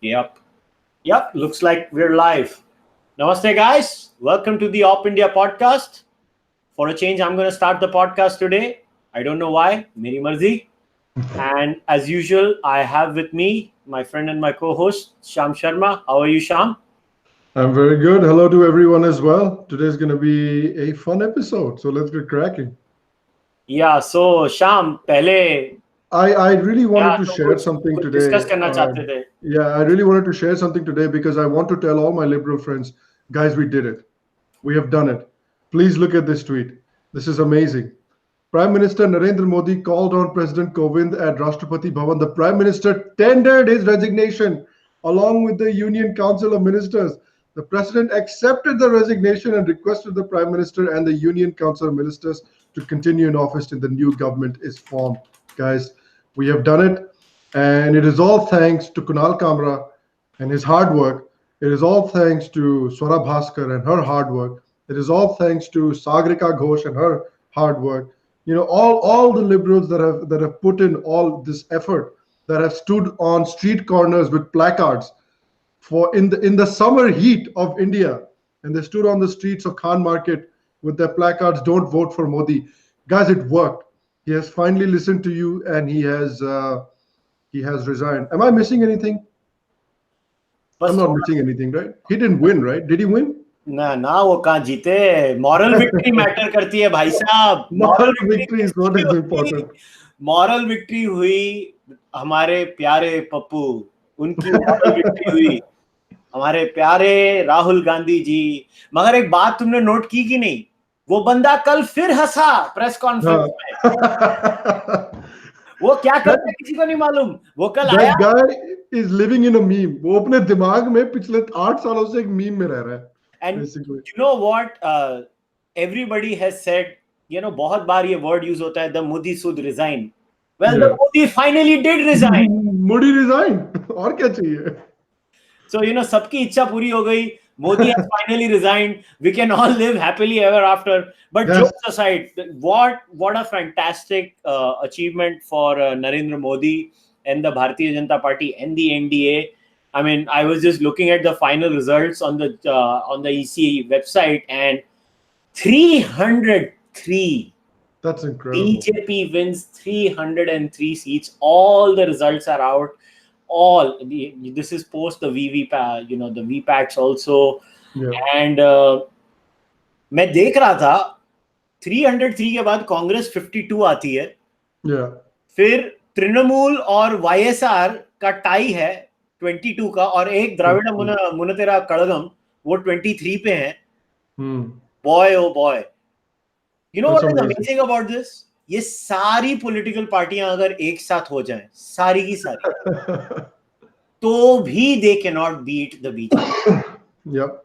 Yep. Yep. Looks like we're live. Namaste, guys. Welcome to the OpIndia podcast. For a change, I'm going to start the podcast today. I don't know why. Meri marzi. And as usual, I have with me my friend and my co-host, Sham Sharma. How are you, Sham? I'm very good. Hello to everyone as well. Today's going to be a fun episode, so let's get cracking. Yeah. So, Sham, पहले I really wanted क्या to तुम share something कुछ discuss today. करना चाहते थे? Yeah, I really wanted to share something today because I want to tell all my liberal friends, guys, we did it. We have done it. Please look at this tweet. This is amazing. Prime Minister Narendra Modi called on President Kovind at Rashtrapati Bhavan. The Prime Minister tendered his resignation along with the Union Council of Ministers. The President accepted the resignation and requested the Prime Minister and the Union Council of Ministers to continue in office till the new government is formed. Guys, we have done it. And it is all thanks to Kunal Kamra and his hard work. It is all thanks to Swara Bhaskar and her hard work. It is all thanks to Sagrika Ghosh and her hard work. You know, all the liberals that have put in all this effort, that have stood on street corners with placards for in the summer heat of India, and they stood on the streets of Khan Market with their placards, "Don't vote for Modi." Guys, it worked. He has finally listened to you, and he has resigned. Am I missing anything? बस I'm not थोड़ा missing anything, right? He didn't win, right? Did he win? ना वो कहाँ जीते. Moral victory matter करती है भाई साहब. Moral Moral victory victory is what किसकी is हुई? important. मॉरल विक्ट्री हुई हमारे प्यारे पप्पू. उनकी मॉरल विक्ट्री हुई हमारे प्यारे राहुल गांधी जी. मगर एक बात तुमने नोट की कि नहीं, वो बंदा कल फिर हंसा प्रेस कॉन्फ्रेंस में. वो क्या करता है किसी को नहीं मालूम. वो कल आया. That guy is living in a meme. वो अपने दिमाग में पिछले 8 सालों से एक मीम में रह रहा है. And Basically. you know what? Everybody has said, you know, बहुत बार ये word use होता है, the Modi should resign. Well, the Yeah. Modi finally did resign. Modi resigned. और क्या चाहिए? So, you know, सबकी इच्छा पूरी हो गई. Modi has finally resigned. We can all live happily ever after. But Yes. jokes aside, what a fantastic achievement for Narendra Modi and the Bharatiya Janata Party and the NDA. I mean, I was just looking at the final results on the EC website, and 303. That's incredible. BJP wins 303 seats. All the results are out. This is post the VVPAT, you know, the VPATs also. Yeah. And मैं देख रहा था 303 के बाद कांग्रेस 52 आती है. Yeah. फिर तृणमूल और YSR का टाई है 22 का, और एक द्रविड़ मुनेत्रा कड़गम वो 23 पे है. Boy oh boy. You know That's what is amazing. amazing about this? ये सारी पॉलिटिकल पार्टियां अगर एक साथ हो जाएं, सारी की सारी, तो भी they cannot beat the BJP. Yep.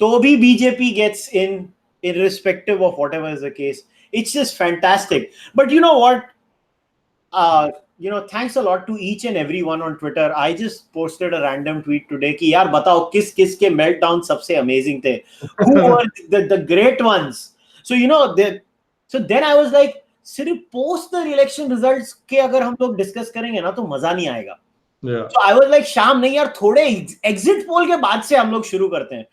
तो भी BJP gets in, irrespective of whatever is the case. It's just fantastic. But you know what? You know, thanks a lot to each and everyone on Twitter. I just posted a random tweet today कि यार बताओ किस किस के meltdown सबसे amazing थे. Who were the great ones? So you know, so then I was like, सिर्फ post the election results के अगर हम लोग डिस्कस करेंगे ना तो मजा नहीं आएगा. So I was like, शाम नहीं यार, थोड़े एग्जिट पोल के बाद से हम लोग शुरू करते हैं.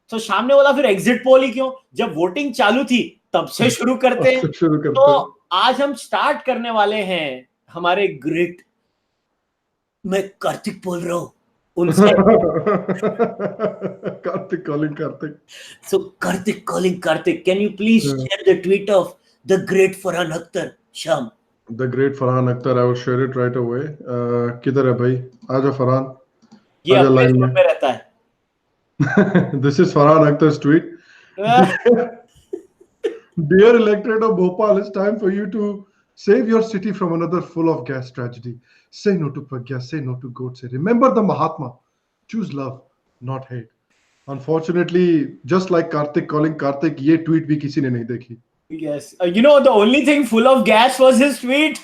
तो शाम ने बोला फिर एग्जिट पोल ही क्यों, जब वोटिंग चालू थी तब से शुरू करते हैं. तो आज हम स्टार्ट करने वाले हैं हमारे ग्रेट, मैं कार्तिक बोल रहा हूँ उनसे. Karthik calling Karthik. So Karthik calling Karthik. Can you please share the tweet of the great Farhan Akhtar, Sham? The great Farhan Akhtar. I will share it right away. किधर है भाई? आजा फरहान. ये अपने फोन में रहता है. This is Farhan Akhtar's tweet. Dear electorate of Bhopal, it's time for you to save your city from another full of gas tragedy. Say no to Pragya, say no to Godse. Remember the Mahatma. Choose love, not hate. Unfortunately, just like Karthik calling Karthik, ये tweet भी किसी ने नहीं देखी. Yes. You know, the only thing full of gas was his tweet.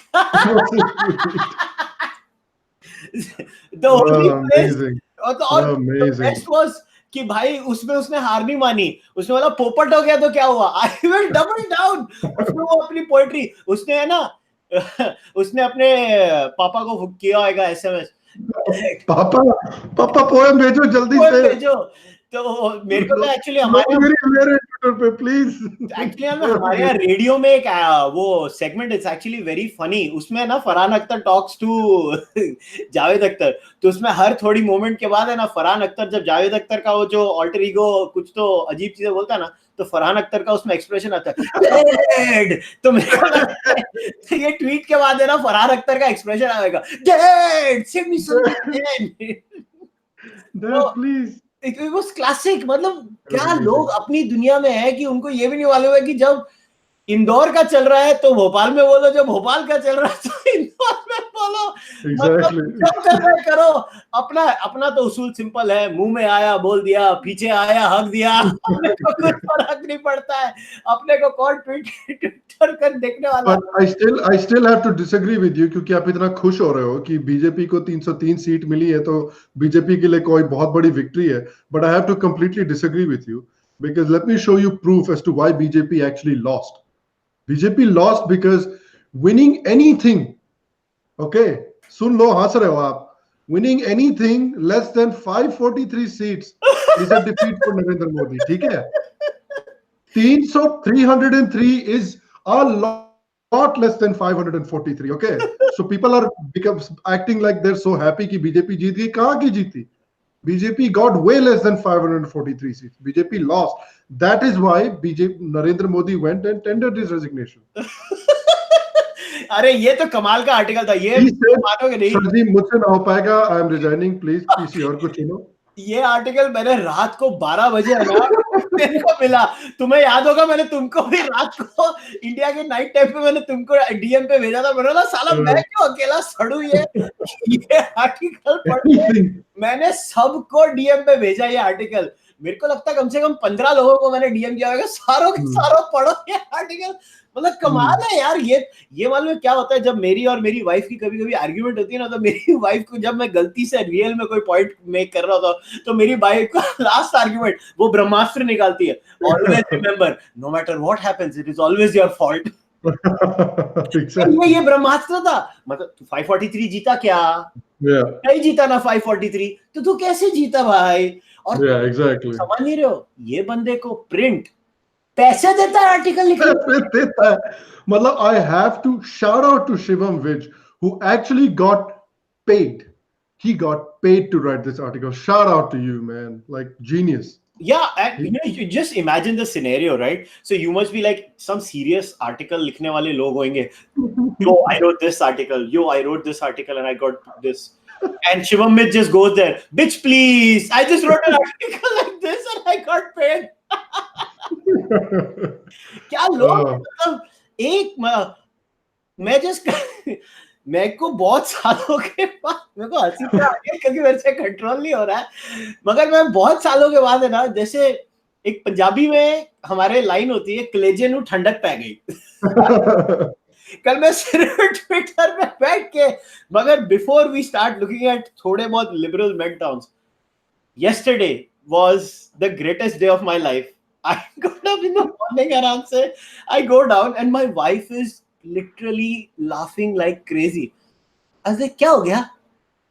The only place, the best was कि भाई उसमें उसने हार नहीं मानी. उसने बोला पोपट हो गया तो क्या हुआ, I will double down. उसने वो अपनी पोएट्री, उसने है ना, उसने अपने पापा को किया होगा SMS. पापा पापा पोएम भेजो जल्दी पोएम से। भेजो। तो मेरे को तो एक्चुअली हमारे ट्विटर पे प्लीज। एक्चुअली हमारे यहाँ रेडियो में एक वो segment it's actually very funny, उसमें ना फरहान अख्तर टॉक्स टू जावेद अख्तर, तो उसमें हर थोड़ी मोमेंट के बाद है ना फरहान अख्तर जब जावेद अख्तर का वो जो ऑल्टर ईगो कुछ तो अजीब चीजें बोलता है ना, तो फरहान अख्तर का उसमें एक्सप्रेशन आता है डैड, तो मेरे को लगता है तो ये ट्वीट के बाद है ना फरहान अख्तर का एक्सप्रेशन आएगा डैड सेव मी समथिंग। तो प्लीज। इट वाज क्लासिक, मतलब क्या लोग Amazing. अपनी दुनिया में है कि उनको ये भी नहीं मालूम है कि जब इंदौर का चल रहा है तो भोपाल में बोलो, जब भोपाल का चल रहा है तो इंदौर में बोलो, मतलब Exactly. जब कर रहे करो। अपना अपना तो उसूल सिंपल है, मुंह में आया बोल दिया, पीछे आया हक दिया, अपने को कुछ फर्क नहीं पड़ता है, अपने को कौन ट्विटर कर देखने वाला। But I still have to disagree with you क्योंकि आप इतना खुश हो रहे हो कि बीजेपी को 303 सीट मिली है तो बीजेपी के लिए कोई बहुत बड़ी विक्ट्री है. But I have to completely disagree with you because let me show you proof as to why BJP actually lost. BJP lost because winning anything, okay, सुन लो हंस रहे हो आप, winning anything less than 543 seats is a defeat for Narendra Modi. ठीक है, 303 is a lot less than 543. Okay, so people are acting like they're so happy कि BJP जीत गई. कहाँ की जीती? BJP got way less than 543 seats. BJP lost. That is why Narendra Modi went and tendered his resignation. अरे ये तो कमाल का आर्टिकल था ये, He said, मानोगे नहीं, सर जी मुझसे ना हो पाएगा, I am resigning. Please किसी और को चुनो. ये आर्टिकल मैंने रात को 12 बजे है ना मेरे को मिला, तुम्हें याद होगा मैंने तुमको भी रात को इंडिया के नाइट टाइम पे मैंने तुमको डीएम पे भेजा था, मैंने बोला साला मैं क्यों अकेला सड़ू, ये आर्टिकल पढ़ के Anything. मैंने सबको डीएम पे भेजा ये आर्टिकल। मेरे को लगता है कम से कम 15 लोगों को मैंने डीएम किया होगा, सारों के सारों पढ़ो ये आर्टिकल, मतलब कमाल है यार। ये मालूम है क्या होता है, जब मेरी और मेरी वाइफ की कभी कभी आर्ग्यूमेंट होती है ना, तो मेरी वाइफ को जब मैं गलती से रियल में कोई पॉइंट मेक कर रहा होता तो मेरी वाइफ का लास्ट आर्ग्यूमेंट वो ब्रह्मास्त्र निकालती है, always remember no matter what happens it is always your fault. Exactly. ये ब्रह्मास्त्र था, मतलब 543 जीता क्या, Yeah. नहीं जीता ना 543, तो तू कैसे जीता भाई। और Yeah, exactly. समझ नहीं रहे हो, ये बंदे को प्रिंट पैसे देता है आर्टिकल लिखने। देता है. मतलब I have to shout out to Shivam Vij who actually got paid. He got paid to write this article. Shout out to you, man. Like genius. Yeah, and you know, you just imagine the scenario, right? So you must be like some serious article लिखने वाले लोग होंगे. Yo, I wrote this article. Yo, I wrote this article and I got this. And Shivam Mit just goes there. Bitch, please. I just wrote an article like this and I got paid. क्या लोग मतलब एक मैं just मेरे को बहुत सालों के बाद मेरे को हंसी तो आ रही है क्योंकि मेरे से कंट्रोल नहीं हो रहा है, मगर मैं बहुत सालों के बाद है ना, जैसे एक पंजाबी में हमारे लाइन होती है कलेजे नू ठंडक पै गई। कल मैं सिर्फ ट्विटर पे बैठ के, मगर before we start looking at थोड़े बहुत liberal meltdowns, yesterday was the greatest day of my life. I got up in the morning around say I go down and my wife is literally laughing like crazy. I was like क्या हो गया?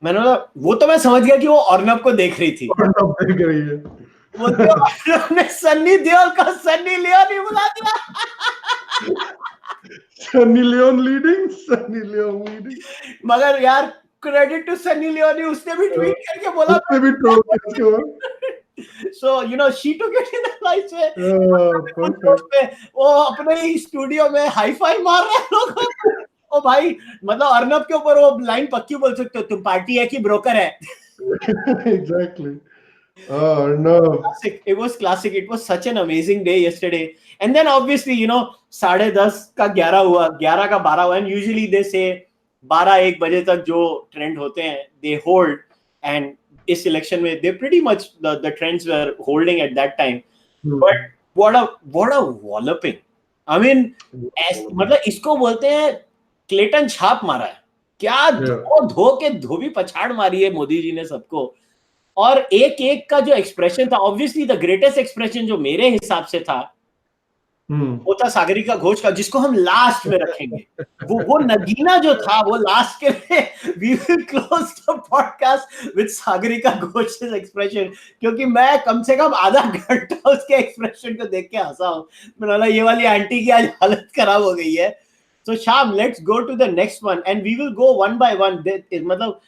मैंने बोला वो तो मैं समझ गया कि वो अर्नब को देख रही थी। अर्नब देख रही है। वो तो अर्नब ने सन्नी देओल का सन्नी लियोन ही बुला दिया। Sunny Leone leading. मगर यार क्रेडिट टू सनी लियोन, उसने भी ट्वीट करके बोला, उसने भी ट्रोल किया उसके बाद। So you know she took it in a nice way. वो अपने ही स्टूडियो में हाई फाई मार रहे हैं लोगों को। ओ भाई मतलब अर्नब के ऊपर वो लाइन पक्की बोल सकते हो, तुम पार्टी है कि ब्रोकर है। Exactly. Oh no. Classic. It was classic. It was such an amazing day yesterday. And then obviously you know 10:30 का 11 हुआ, 11 का 12 हुआ, and usually they say 12-1 बजे तक जो ट्रेंड होते हैं they hold, and इस इलेक्शन में they pretty much the trends were holding at that time. But what a walloping. I mean मतलब इसको बोलते हैं क्लेटन छाप मारा है, क्या धो के धोबी पछाड़ मारी है मोदी जी ने सबको। और एक एक का जो एक्सप्रेशन था, ऑब्वियसली द ग्रेटेस्ट एक्सप्रेशन जो मेरे हिसाब से था वो था सागरिका घोष का, जिसको हम लास्ट में रखेंगे। वो नगीना जो था वो लास्ट के लिए, we will close the podcast with Sagarika Ghosh's expression, क्योंकि मैं कम से कम आधा घंटा उसके एक्सप्रेशन को देख के हंसा हूं। मैंने बोला ये वाली आंटी की आज हालत खराब हो गई है। So Sham, let's go to the next one and we will go one by one. मतलब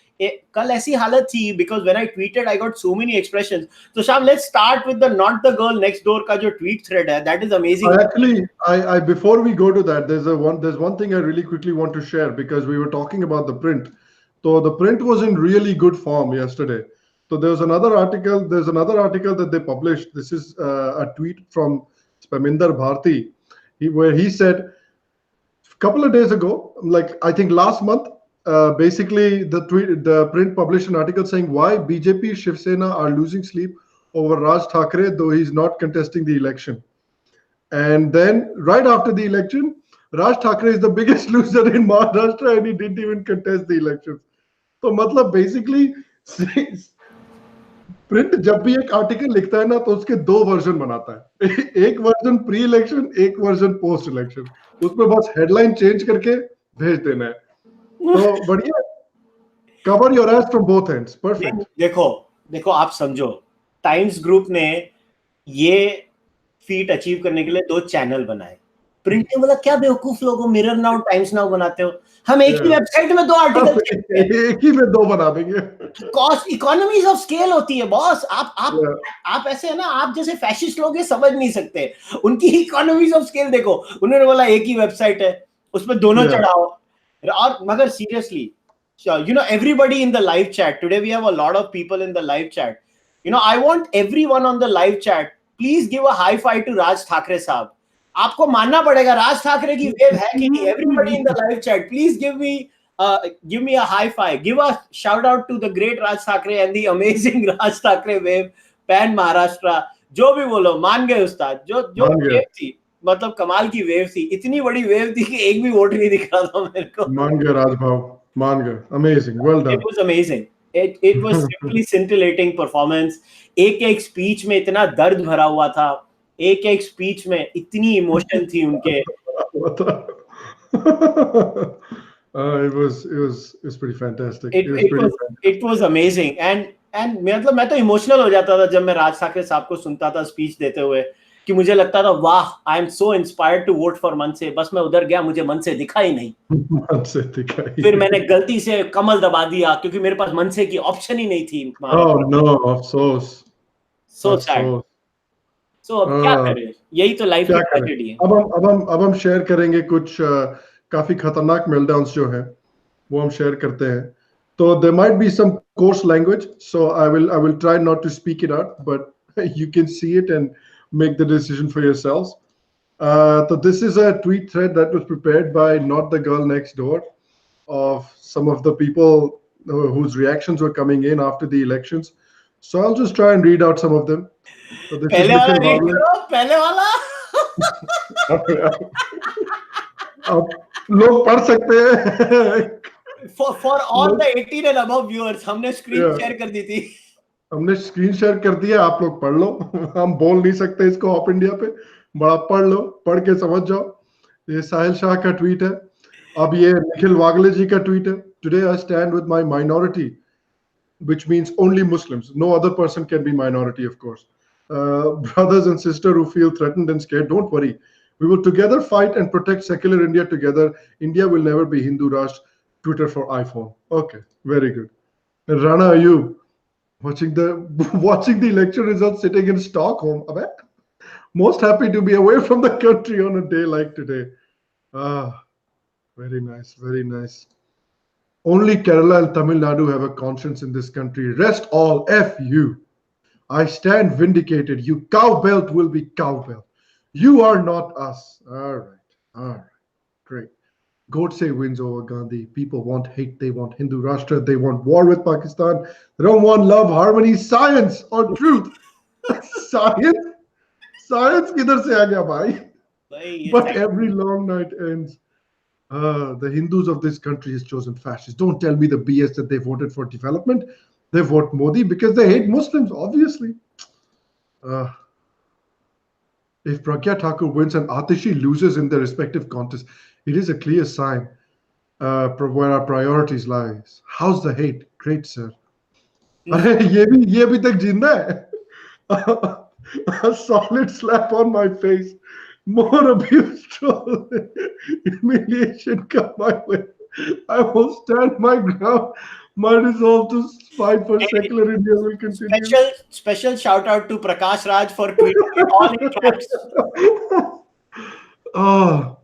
कल ऐसी हालत थी, because when I tweeted I got so many expressions. So Sham, let's start with the not the girl next door का जो tweet thread है, that is amazing. Actually, I before we go to that, there's one thing I really quickly want to share, because we were talking about the print. So the print was in really good form yesterday. So there's another article that they published. This is a tweet from Spaminder Bharti, where he said a couple of days ago, like I think last month, basically the print published an article saying why BJP Shiv Sena are losing sleep over Raj Thackeray, though he's not contesting the election. And then right after the election, Raj Thackeray is the biggest loser in Maharashtra and he didn't even contest the elections. So मतलब basically print जब भी एक article लिखता है ना तो उसके दो वर्जन बनाता है, एक वर्जन प्री इलेक्शन, एक वर्जन पोस्ट इलेक्शन, उसमें बस हेडलाइन चेंज करके भेज देना है। तो बढ़िया, cover your S from both ends, perfect. देखो आप समझो, टाइम्स ग्रुप ने ये फीट अचीव करने के लिए 2 चैनल बनाए। प्रिंट ने बोला क्या बेवकूफ लोगों, मिरर नाउ टाइम्स नाउ बनाते हो, हम एक ही वेबसाइट में 2 आर्टिकल एक ही में 2 बना देंगे। कॉस्ट इकोनॉमीज ऑफ स्केल होती है बॉस। आप ऐसे है ना, आप जैसे फैशिस्ट लोग ये समझ नहीं सकते, उनकी इकोनॉमीज ऑफ स्केल देखो। उन्होंने बोला एक ही वेबसाइट है, उसमें दोनों चढ़ाओ। और मगर seriously, you know, everybody in the live chat today, we have a lot of people in the live chat. You know, I want everyone on the live chat, please give a high five to Raj Thackeray साहब। आपको मानना पड़ेगा राज ठाकरे की wave है कि नहीं। Everybody in the live chat, please give me a high five, give a shout out to the great Raj Thackeray and the amazing Raj Thackeray wave, pan Maharashtra, जो भी बोलो मान गए उस्ताद। जो वेव थी, मतलब कमाल की वेव थी, इतनी बड़ी वेव थी कि एक भी वोट नहीं दिख रहा था मेरे को। मान गए राजभाव, मान गए, amazing, well done. It was amazing. It was simply scintillating performance. एक स्पीच में इतना दर्द भरा हुआ था, एक स्पीच में इतनी इमोशन थी उनके। It was pretty fantastic. It was amazing and मतलब मैं तो इमोशनल हो जाता था जब मैं राज ठाकरे साहब को सुनता था स्पीच देते हुए, कि मुझे लगता था वाह, I am so inspired to vote for MNS. बस मैं उधर गया, मुझे मनसे दिखा ही नहीं। फिर मैंने गलती से कमल दबा दिया क्योंकि मेरे पास मनसे की ऑप्शन ही नहीं थी। Oh no, अफसोस, so sad. So अब क्या करें, यही तो लाइफ की ट्रेजेडी है। अब हम शेयर करेंगे कुछ काफी खतरनाक मेल्टडाउन्स जो हैं, वो हम शेयर करते हैं। तो there might be some coarse language, so I will try not to speak it out, but you can see it and make the decision for yourselves. So this is a tweet thread that was prepared by Not the Girl Next Door, of some of the people whose reactions were coming in after the elections. So I'll just try and read out some of them. So this पहले वाला read करो, पहले वाला। अब लोग पढ़ सकते हैं। For all the 18 and above viewers, हमने स्क्रीन शेयर कर दी थी। हमने स्क्रीन शेयर कर दिया, आप लोग पढ़ लो। हम बोल नहीं सकते इसको ऑप इंडिया पे, बड़ा पढ़ लो, पढ़ के समझ जाओ। ये साहिल शाह का ट्वीट है। अब ये निखिल वागले जी का ट्वीट है। Today I stand with my minority, which means only Muslims. No other person can be minority, of course. Brothers and sisters who feel threatened and scared, don't worry. We will together fight and protect secular India together. India will never be Hindu Rashtra. Twitter for iPhone. Okay, very good. Rana Ayub, watching the election results sitting in Stockholm. Most happy to be away from the country on a day like today. Very nice, very nice. Only Kerala and Tamil Nadu have a conscience in this country. Rest all, F you. I stand vindicated. You cowbelt will be cowbelt. You are not us. All right, great. Godse wins over Gandhi. People want hate. They want Hindu Rashtra. They want war with Pakistan. They don't want love, harmony, science, or truth. Science kidhar se aa gaya, bhai? But every long night ends. The Hindus of this country has chosen fascists. Don't tell me the BS that they voted for development. They vote Modi because they hate Muslims, obviously. If Pragya Thakur wins and Atishi loses in their respective contests, it is a clear sign where our priorities lies. How's the hate? Great, sir. अरे ये भी तक जिंदा है. A solid slap on my face. More abuse, troll, humiliation come my way. I will stand my ground. My resolve to fight for secular India will continue. Special shout out to Prakash Raj for tweeting it all in caps. Ah,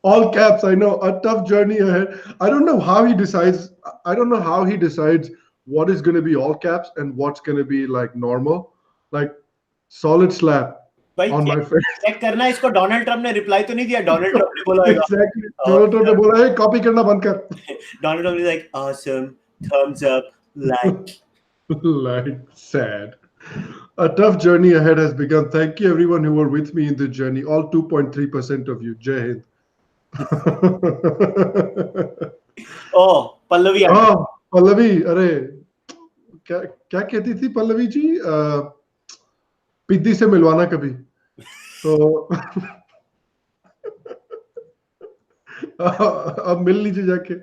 all caps. I know a tough journey ahead. I don't know how he decides. I don't know how he decides what is going to be all caps and what's going to be like normal, like solid slap भाई on my face. Check करना है इसको. Donald Trump ने reply तो नहीं दिया. Donald Trump ने बोला होगा. Exactly. Donald Trump ने बोला है कॉपी करना बंद कर. Donald Trump is like, awesome, thumbs up, like. Like sad. A tough journey ahead has begun. Thank you everyone who were with me in this journey. All 2.3% of you. Jai Hind. Oh, Pallavi. हाँ पल्लवी. अरे क्या क्या कहती थी पल्लवी जी? पिद्दी से मिलवाना कभी. तो अब मिल लीजिए जाके.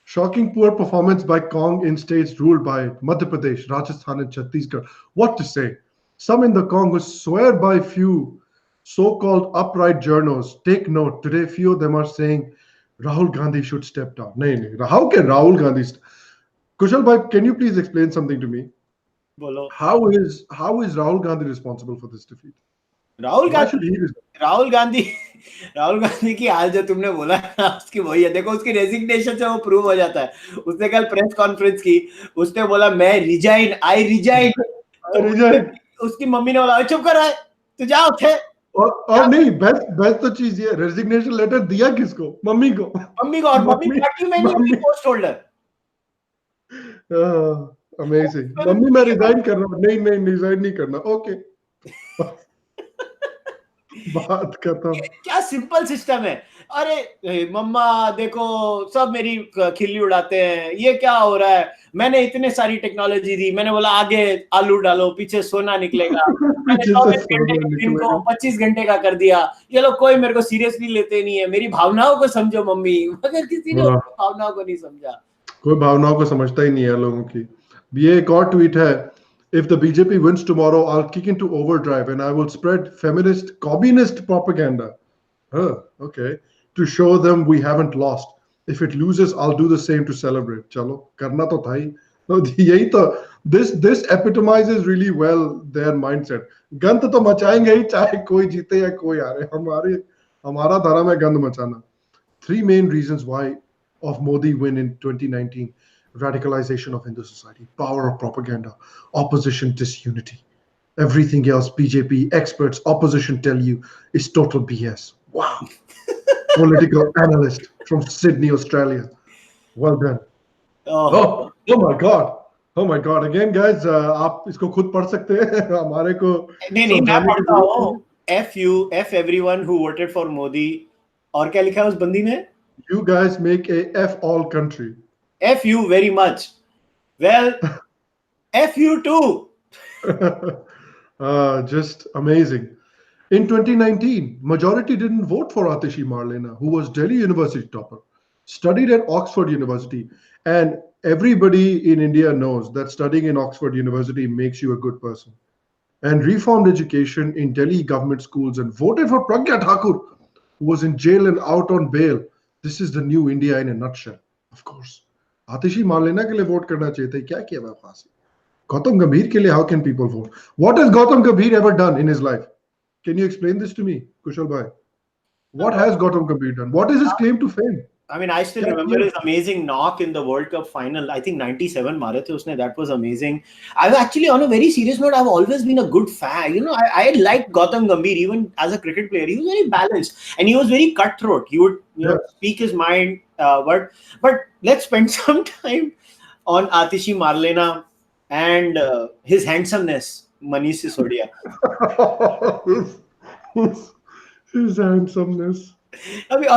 Shocking poor performance by Kong in states ruled by Madhya Pradesh, Rajasthan, and Chhattisgarh. What to say? Some in the Kong who swear by few so-called upright journos. Take note. Today, few of them are saying Rahul Gandhi should step down. No. How can Rahul Gandhi? Kushal bhai, can you please explain something to me? Bolo. How is Rahul Gandhi responsible for this defeat? Rahul Why should Gandhi he resign? Rahul Gandhi की हाल जो तुमने बोला ना, उसकी वही है. देखो उसकी रेजिग्नेशन से वो प्रूव हो जाता है. उसने कल प्रेस कॉन्फ्रेंस की. उसने बोला मैं आई रिजाइन. तो उसकी मम्मी ने बोला चुप कर, तू जा उठे. और नहीं, बेस्ट तो चीज ये, रेजिग्नेशन लेटर दिया किसको? मम्मी को. और मम्मी पार्टी में नहीं हुई पोस्ट होल्डर. अमेजिंग. मम्मी मैं रिजाइन कर रहा हूँ. नहीं रिजाइन नहीं करना. ओके. बात खत्म. क्या सिंपल सिस्टम है. अरे मम्मा देखो सब मेरी खिल्ली उड़ाते हैं. ये क्या हो रहा है? मैंने इतने सारी टेक्नोलॉजी दी. मैंने बोला आगे आलू डालो पीछे सोना निकलेगा. मैंने 24 घंटे के दिन को 25 घंटे का कर दिया. ये लोग कोई मेरे को सीरियसली लेते नहीं है. मेरी भावनाओं को समझो मम्मी. मगर किसी ने भावनाओं को नहीं समझा. कोई भावनाओं को समझता ही नहीं है लोगों की. ये एक और ट्वीट है. If the BJP wins tomorrow, I'll kick into overdrive and I will spread feminist, communist propaganda. Okay. To show them we haven't lost. If it loses, I'll do the same to celebrate. Chalo, karna to tha hi. No, yahi to, this epitomizes really well their mindset. Gand to machayenge hi, chahe koi jeete ya koi haare. Hamara dharam hai gand machana. 3 main reasons why of Modi win in 2019. Radicalization of Hindu society, power of propaganda, opposition disunity. Everything else, BJP, experts, opposition tell you is total BS. Wow. Political analyst from Sydney, Australia. Well done. Oh my God. Oh my God. Again, guys, आप इसको खुद पढ़ सकते हैं. हमारे को नहीं मैं पढ़ता हूँ. F everyone who voted for Modi. और क्या लिखा है उस बंदी में? You guys make a F all country. F you very much. Well, F you too. Just amazing. In 2019, majority didn't vote for Atishi Marlena, who was Delhi University topper, studied at Oxford University, and everybody in India knows that studying in Oxford University makes you a good person. And reformed education in Delhi government schools and voted for Pragya Thakur, who was in jail and out on bail. This is the new India in a nutshell, of course. Atishi Marlena के लिए vote करना चाहिए था. क्या किया फांसी? गौतम गंभीर के लिए how can people vote? What has Gautam Gambhir ever done in his life? Can you explain this to me, Kushal bhai? What has Gautam Gambhir done? What is his claim to fame? I mean, I still remember his amazing knock in the World Cup final. I think 97 मारे थे उसने. That was amazing. I've actually, on a very serious note, I've always been a good fan. You know, I liked Gautam Gambhir even as a cricket player. He was very balanced and he was very cutthroat. He would speak his mind. But let's spend some time on Atishi Marlena and his handsomeness, Manish Sisodia. His handsomeness. अभी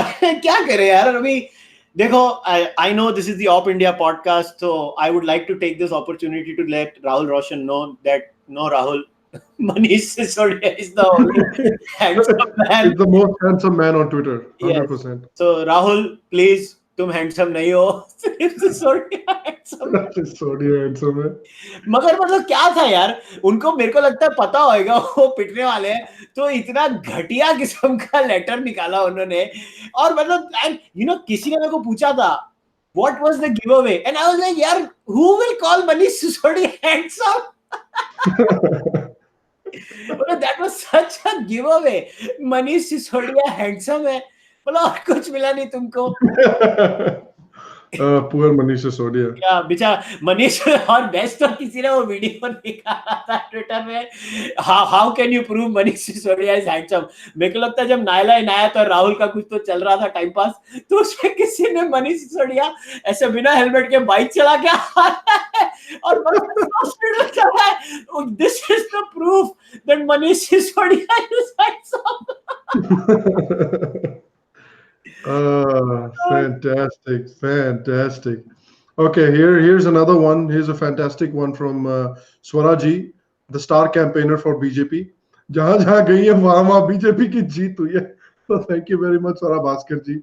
क्या करे यार. अभी देखो, I know this is the OpIndia podcast, so I would like to take this opportunity to let Rahul Roshan know that no Rahul, Manish Sisodia is the only handsome man. It's the most handsome man on Twitter, Yes. 100%. So Rahul, please, तुम handsome नहीं हो, सिर्फ Sisodia handsome है. Sonia handsome है. मगर मतलब क्या था यार, उनको मेरे को लगता है पता होएगा वो पिटने वाले हैं, तो इतना घटिया किस्म का लेटर निकाला उन्होंने. और मतलब किसी ने मेरे को पूछा था what was the giveaway and I was like यार who will call Manish Sisodia handsome. मतलब that was such a giveaway. Manish Sisodia handsome है, मतलब और कुछ मिला नहीं तुमको. Poor Manish Sisodia. क्या बेचारा मनीष. और बेस्ट तो किसी ने वो वीडियो निकाला था ट्विटर में, how can you prove Manish Sisodia is handsome. मेरे को लगता है जब नायला आया तो राहुल का कुछ तो चल रहा था टाइम पास, तो उसमें किसी ने मनीष सिसोदिया ऐसे बिना हेलमेट के बाइक चला के आ रहा है और this is the proof that Manish Sisodia is handsome. Fantastic. Okay, here's another one. Here's a fantastic one from Swaraji, the star campaigner for BJP. जहां जहां गई है वहां बीजेपी की जीत हुई है. So thank you very much, Swara Bhaskar ji.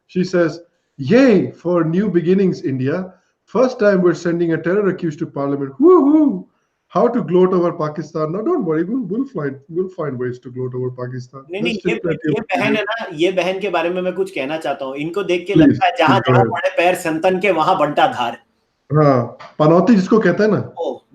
She says, "Yay for new beginnings, India. First time we're sending a terror accused to parliament. Woohoo! How to gloat over Pakistan? No, don't worry. We'll find ways to gloat over Pakistan." नहीं, ये बहन है ना, ये बहन के बारे में मैं कुछ कहना चाहता हूँ. इनको देख के लगता है जहां go जहां ahead. पड़े पैर संतन के वहां बंटा धार. हाँ, पनौती जिसको कहते हैं ना.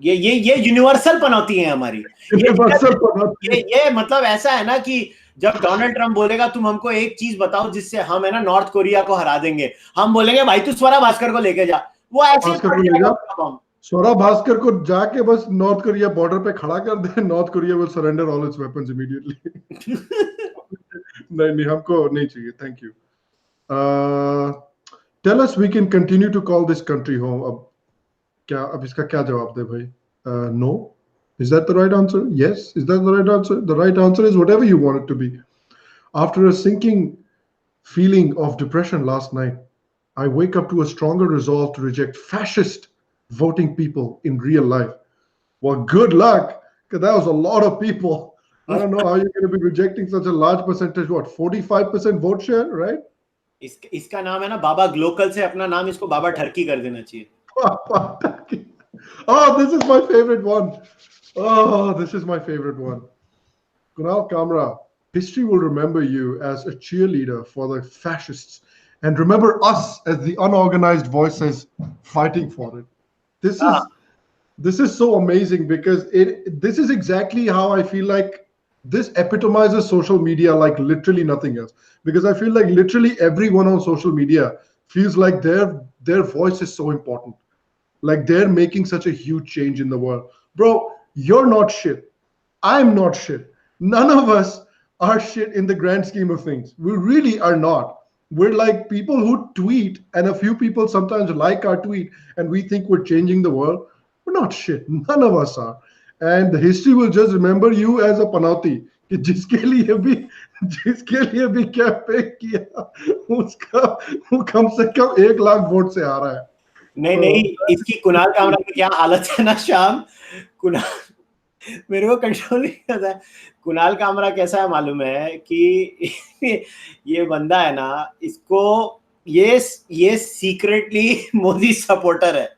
ये यूनिवर्सल पनौती है हमारी. Universal पनौती. ये मतलब ऐसा है ना कि जब डोनाल्ड ट्रम्प बोलेगा तुम हमको एक चीज बताओ जिससे हम है ना नॉर्थ कोरिया को हरा देंगे, हम बोलेंगे भाई तू स्वरा भास्कर को लेके जा. वो ऐसे ही भास्कर को ले जा. स्वरा भास्कर को जाके बस नॉर्थ कोरिया बॉर्डर पे खड़ा कर दे. North Korea will surrender all its weapons immediately. नहीं हमको नहीं चाहिए. Thank you. Tell us we can continue to call this country home. अब इसका क्या जवाब दे भाई? No. Is that the right answer? Yes. Is that the right answer? The right answer is whatever you want it to be. After a sinking feeling of depression last night, I wake up to a stronger resolve to reject fascist voting people in real life. Well, good luck, because that was a lot of people. I don't know how you're going to be rejecting such a large percentage. What, 45% vote share, right? इसका नाम है ना बाबा Glocal से अपना नाम इसको बाबा ठरकी कर देना चाहिए. Oh, this is my favorite one. Oh, this is my favorite one. Kunal Kamra, history will remember you as a cheerleader for the fascists and remember us as the unorganized voices fighting for it. This is so amazing because this is exactly how I feel like this epitomizes social media like literally nothing else. Because I feel like literally everyone on social media feels like their voice is so important. Like they're making such a huge change in the world. Bro, you're not shit. I'm not shit. None of us are shit in the grand scheme of things. We really are not. We're like people who tweet and a few people sometimes like our tweet and we think we're changing the world. We're not shit. None of us are. And the history will just remember you as a panauti. कि जिसके लिए भी campaign किया उसका वो कम से कम 1 lakh vote से आ रहा है. नहीं इसकी कुणाल कामरा की क्या हालत है ना शाम. कुणाल मेरे को कंट्रोल नहीं करता है. कुणाल कामरा कैसा है मालूम है कि ये बंदा है ना, इसको ये सीक्रेटली मोदी सपोर्टर है.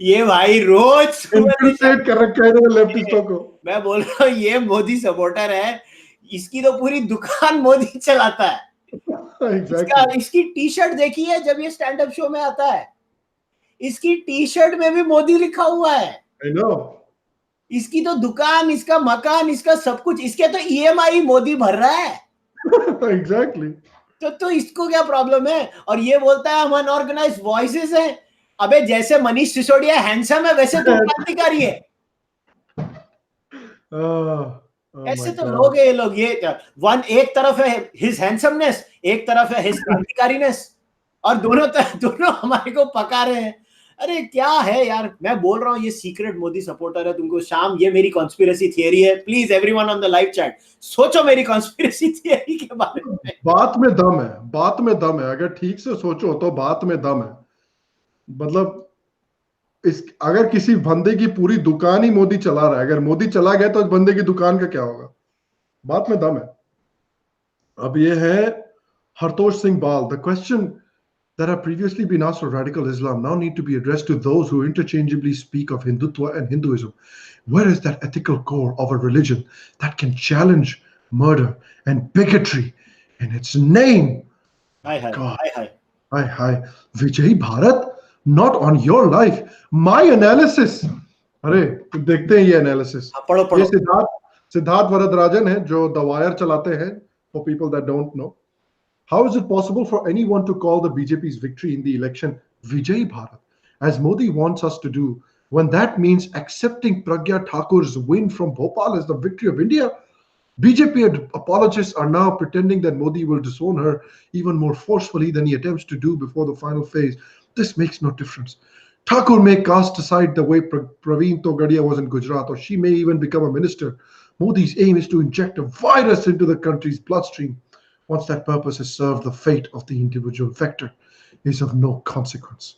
ये भाई रोज कर रखा है लेफ्टिस्टों को. मैं बोल रहा हूँ ये मोदी सपोर्टर है. इसकी तो पूरी दुकान मोदी चलाता है. Exactly. इसकी टी शर्ट देखी है जब ये स्टैंड अप शो में आता है, इसकी टी शर्ट में भी मोदी लिखा हुआ है. I know. इसकी तो दुकान, इसका मकान, इसका सब कुछ, इसके तो ईएमआई मोदी भर रहा है. Exactly. तो इसको क्या प्रॉब्लम है? और ये बोलता है हम अनऑर्गेनाइज वॉइसेस हैं. अबे जैसे मनीष सिसोदिया हैंडसम है वैसे तो क्रांतिकारी है. ऐसे तो लोग है ये लोग. ये एक तरफ है हिज हैंडसमनेस, एक तरफ है हिज क्रांतिकारीनेस, और दोनों हमारे को पका रहे हैं. अरे क्या है यार. मैं बोल रहा हूँ ये सीक्रेट मोदी सपोर्टर है तुमको. शाम ये मेरी कॉन्स्पिरेसी थियरी है. Please everyone on the live chat सोचो मेरी कॉन्स्पिरेसी थियरी के बारे में. बात में दम है. अगर ठीक से सोचो तो बात में दम है. मतलब अगर किसी बंदे की पूरी दुकान ही मोदी चला रहा है, अगर मोदी चला गया तो उस बंदे की दुकान का क्या होगा? बात में दम है. अब ये है हरतोष सिंह बाल. The question that have previously been asked for radical Islam now need to be addressed to those who interchangeably speak of Hindutva and Hinduism. Where is that ethical core of a religion that can challenge murder and bigotry in its name? Hi, hi, God, hi, hi. hi. Vijay Bharat, not on your life. My analysis. अरे देखते हैं ये analysis. हाँ, पढ़ो ये पढ़ो. सिद्धार्थ वरदराजन है जो द वायर चलाते हैं. For people that don't know, how is it possible for anyone to call the BJP's victory in the election Vijay Bharat, as Modi wants us to do, when that means accepting Pragya Thakur's win from Bhopal as the victory of India? BJP apologists are now pretending that Modi will disown her even more forcefully than he attempts to do before the final phase. This makes no difference. Thakur may cast aside the way Praveen Togadia was in Gujarat, or she may even become a minister. Modi's aim is to inject a virus into the country's bloodstream. Once that purpose is served, the fate of the individual vector is of no consequence.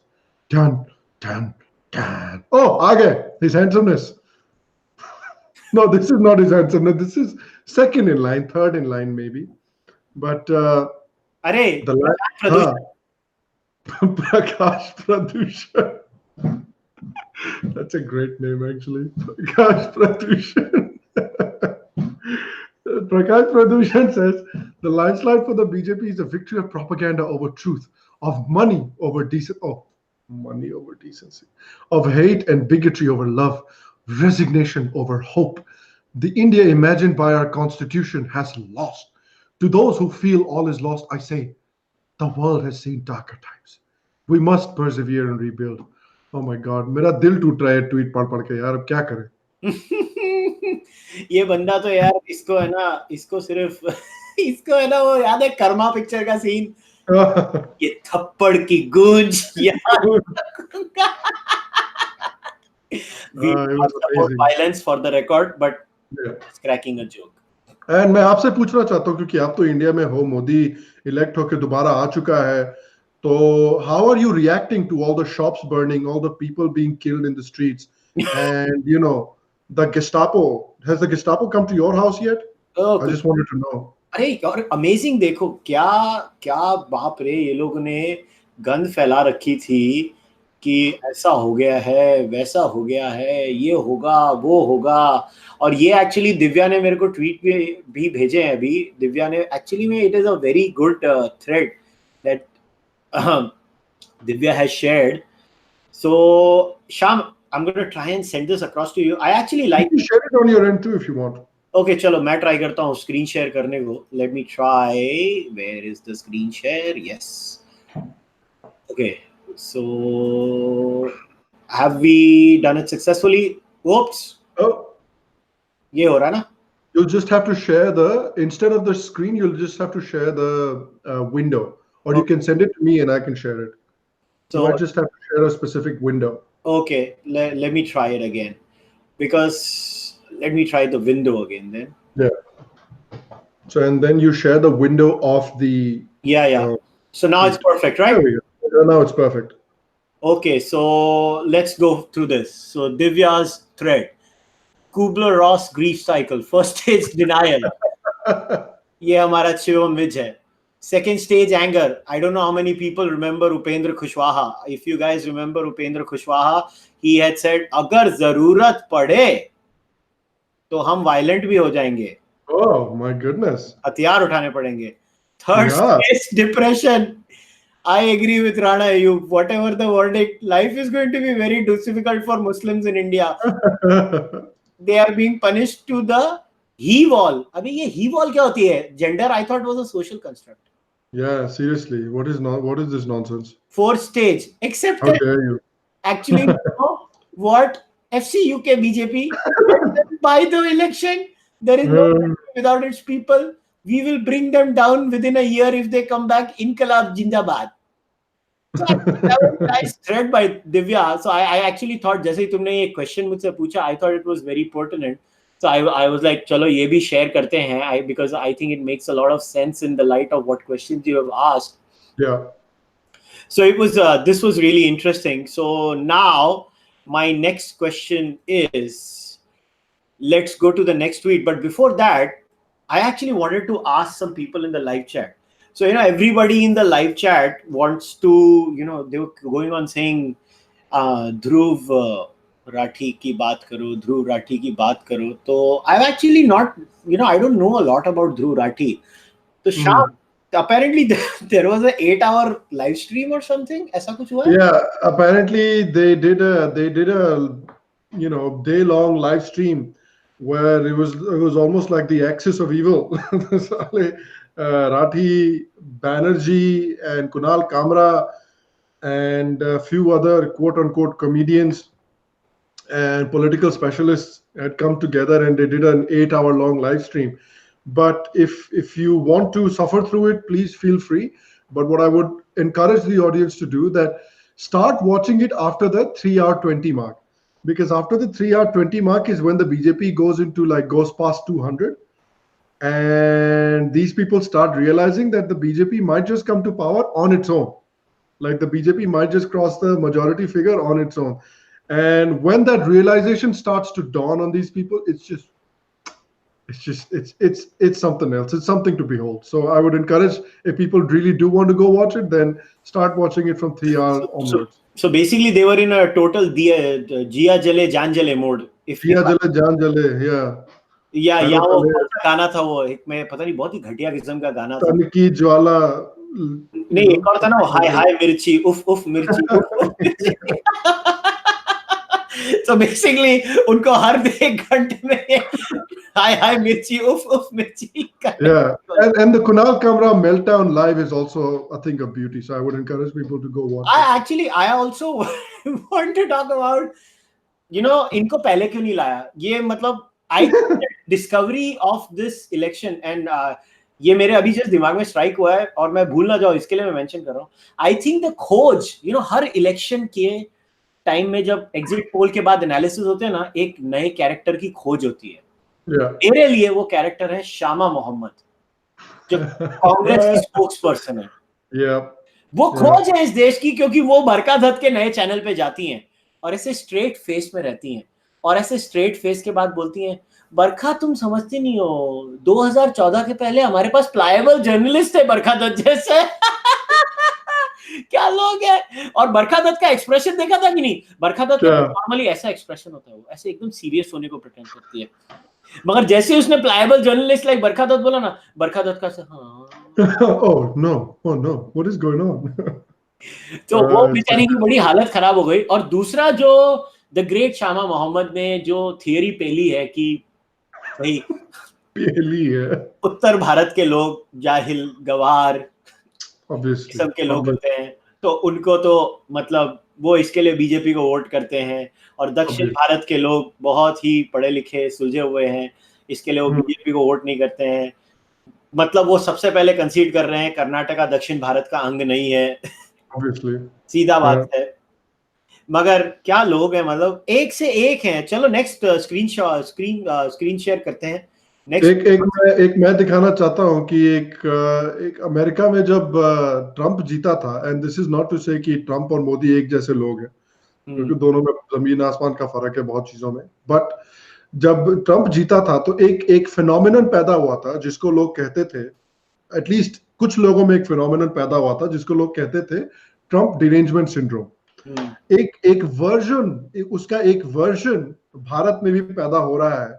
Done, done, done. Oh, Age, his handsomeness. No, this is not his handsomeness. This is second in line, third in line, maybe. But अरे the line, प्रदूषण. Prakash Pradushan. That's a great name, actually. Prakash Pradushan. Prakash Pradushan says the landslide for the BJP is a victory of propaganda over truth, of money over decent. Oh, money over decency, of hate and bigotry over love, resignation over hope. The India imagined by our constitution has lost. To those who feel all is lost, I say, the world has seen darker times. We must persevere and rebuild. Oh my God, मेरा दिल टूट रहा है tweet पढ़ पढ़ के यार. अब क्या करें? ये बंदा तो यार, इसको है ना, इसको सिर्फ इसको है ना, वो याद है कर्मा पिक्चर का सीन, ये थप्पड़ की गूंज याद. We it do was not support amazing. violence for the record, but Yeah. it's cracking a joke. And मैं आपसे पूछना चाहता हूँ क्योंकि आप तो इंडिया में हो, मोदी इलेक्ट होकर दोबारा आ चुका है, तो how are you reacting to all the shops burning, all the people being killed in the streets, and you know the Gestapo, has the Gestapo come to your house yet? I just wanted to know. अरे और amazing, देखो क्या क्या, बाप रे, ये लोगों ने गंद फैला रखी थी कि ऐसा हो गया है, वैसा हो गया है, ये होगा, वो होगा. और ये एक्चुअली दिव्या ने मेरे को ट्वीट भी भेजे हैं अभी. दिव्या ने एक्चुअली में, it is a very good thread that Divya has shared. So Sham, I'm going to try and send this across to you. I actually like. You can share it on your end too if you want. Okay, चलो मैं try करता हूँ screen share करने को. Let me try. Where is the screen share? Yes. Okay. So have we done it successfully? Oops. Oh, ये हो रहा है ना? you'll just have to share the, instead of the screen, you'll just have to share the window, or you can send it to me and I can share it. So you might just have to share a specific window. Okay, let me try it again, because let me try the window again then. Yeah. So and then you share the window of the. Yeah. So now it's perfect, right? There we go. Now it's perfect. Okay, so let's go through this. So Divya's thread. Kubler-Ross grief cycle. First stage denial. ये हमारा शिवम विज है. Second stage anger. I don't know how many people remember Upendra Kushwaha. If you guys remember Upendra Kushwaha, he had said, अगर जरूरत पड़े तो हम violent भी हो जाएंगे. Oh my goodness. हथियार उठाने पड़ेंगे. Third stage depression. I agree with Rana Ayub. Whatever the verdict, life is going to be very difficult for Muslims in India. They are being punished to the he wall. अभी ये he wall क्या होती है? Gender I thought was a social construct. Yeah, seriously, what is this nonsense? Fourth stage, except How dare you? Actually, you know what? FC UK BJP by the election, there is no country without its people. We will bring them down within a year if they come back. Inqilab Jindabad. So that was a nice thread by Divya. So I actually thought, जैसे ही तुमने ये question मुझसे पूछा, I thought it was very pertinent. So I was like, चलो ये भी share करते हैं, because I think it makes a lot of sense in the light of what questions you have asked. Yeah. So it was this was really interesting. So now my next question is, let's go to the next tweet. But before that, I actually wanted to ask some people in the live chat. So, everybody in the live chat wants to, they were going on saying, Dhruv Rathee की बात करो, ध्रुव राठी की बात करो. तो I've actually not, I don't know a lot about Dhruv Rathi. तो Sham, apparently there was an 8-hour live stream or something. ऐसा कुछ हुआ है? Yeah, apparently they did a day-long live stream where it was almost like the axis of evil. Rathi, Banerjee, and Kunal Kamra, and a few other quote-unquote comedians and political specialists had come together, and they did an 8-hour long live stream. But if you want to suffer through it, please feel free. But what I would encourage the audience to do, that start watching it after the 3-hour 20 mark, because after the 3-hour 20 mark is when the BJP goes past 200, and these people start realizing that the BJP might just come to power on its own. Like the BJP might just cross the majority figure on its own. And when that realization starts to dawn on these people, it's something else. It's something to behold. So I would encourage, if people really do want to go watch it, then start watching it from 3 hours onwards. So basically, they were in a total Jia Jale Jaan Jale mode. Jiya Jale Jaan Jale, yeah. या Hello, वो Kale, कौन सा गाना था, वो एक में पता नहीं, बहुत ही घटिया किस्म का गाना था. Tan Ki Jwala, नहीं, एक और था ना, वो हाय हाय मिर्ची, उफ उफ मिर्ची, उफ उफ मिर्ची. So basically, उनको हर 1 घंटे में हाय हाय मिर्ची, उफ उफ मिर्ची. yeah. And the Kunal Kamra Meltdown live is also, I think, a beauty. So I would encourage people to go watch it. I also want to talk about, इनको पहले क्यों नहीं लाया ये, मतलब I discovery of this election, and ये मेरे अभी जस्ट दिमाग में स्ट्राइक हुआ है और मैं भूल ना जाऊं इसके लिए मैं मेंशन कर रहा हूँ. आई थिंक द खोज, हर इलेक्शन के टाइम में जब एग्जिट पोल के बाद एनालिसिस होते हैं ना, एक नए कैरेक्टर की खोज होती है. मेरे लिए वो कैरेक्टर है शामा मोहम्मद, जो कांग्रेस की स्पोक्स पर्सन है. वो खोज है इस देश की, क्योंकि वो बरका दत्त के नए चैनल पे जाती हैं और ऐसे स्ट्रेट फेस में रहती हैं, और ऐसे स्ट्रेट फेस के बाद बोलती हैं, बरखा तुम समझते नहीं हो, 2014 के पहले हमारे पास प्लायबल जर्नलिस्ट थे बरखा दत्त जैसे. क्या लोग हैं. और बरखा दत्त का एक्सप्रेशन देखा था कि नहीं? बरखा दत्त का नॉर्मली ऐसा एक्सप्रेशन होता है, वो ऐसे एकदम सीरियस होने को प्रिटेंड करती है, मगर जैसे उसने प्लायबल जर्नलिस्ट लाइक बरखा दत्त बोला ना, बरखा दत्त का से oh no, what is going on? तो वो बेचारी की बड़ी हालत खराब हो गई. और दूसरा, जो द ग्रेट शामा मोहम्मद ने जो थियरी पेली है कि भाई पेली है, उत्तर भारत के लोग जाहिल गवार सबके लोग होते हैं, तो उनको तो मतलब वो इसके लिए बीजेपी को वोट करते हैं, और दक्षिण भारत के लोग बहुत ही पढ़े लिखे सुलझे हुए हैं, इसके लिए वो बीजेपी को वोट नहीं करते हैं. मतलब वो सबसे पहले कंसीड कर रहे हैं कर्नाटका दक्षिण भारत का अंग नहीं है. सीधा बात है. मगर क्या लोग हैं, मतलब एक से एक हैं. चलो नेक्स्ट स्क्रीन शेयर करते हैं. एक मैं दिखाना चाहता हूं कि एक अमेरिका में जब ट्रंप जीता था, and this is not to say कि ट्रंप और मोदी एक जैसे लोग हैं, क्योंकि दोनों में जमीन आसमान का फर्क है बहुत चीजों में. बट जब ट्रंप जीता था तो एक फिनोमिनन पैदा हुआ था जिसको लोग कहते थे, एटलीस्ट कुछ लोगों में एक फिनोमिनन पैदा हुआ था जिसको लोग कहते थे ट्रंप डिरेंजमेंट सिंड्रोम. उसका एक वर्जन भारत में भी पैदा हो रहा है,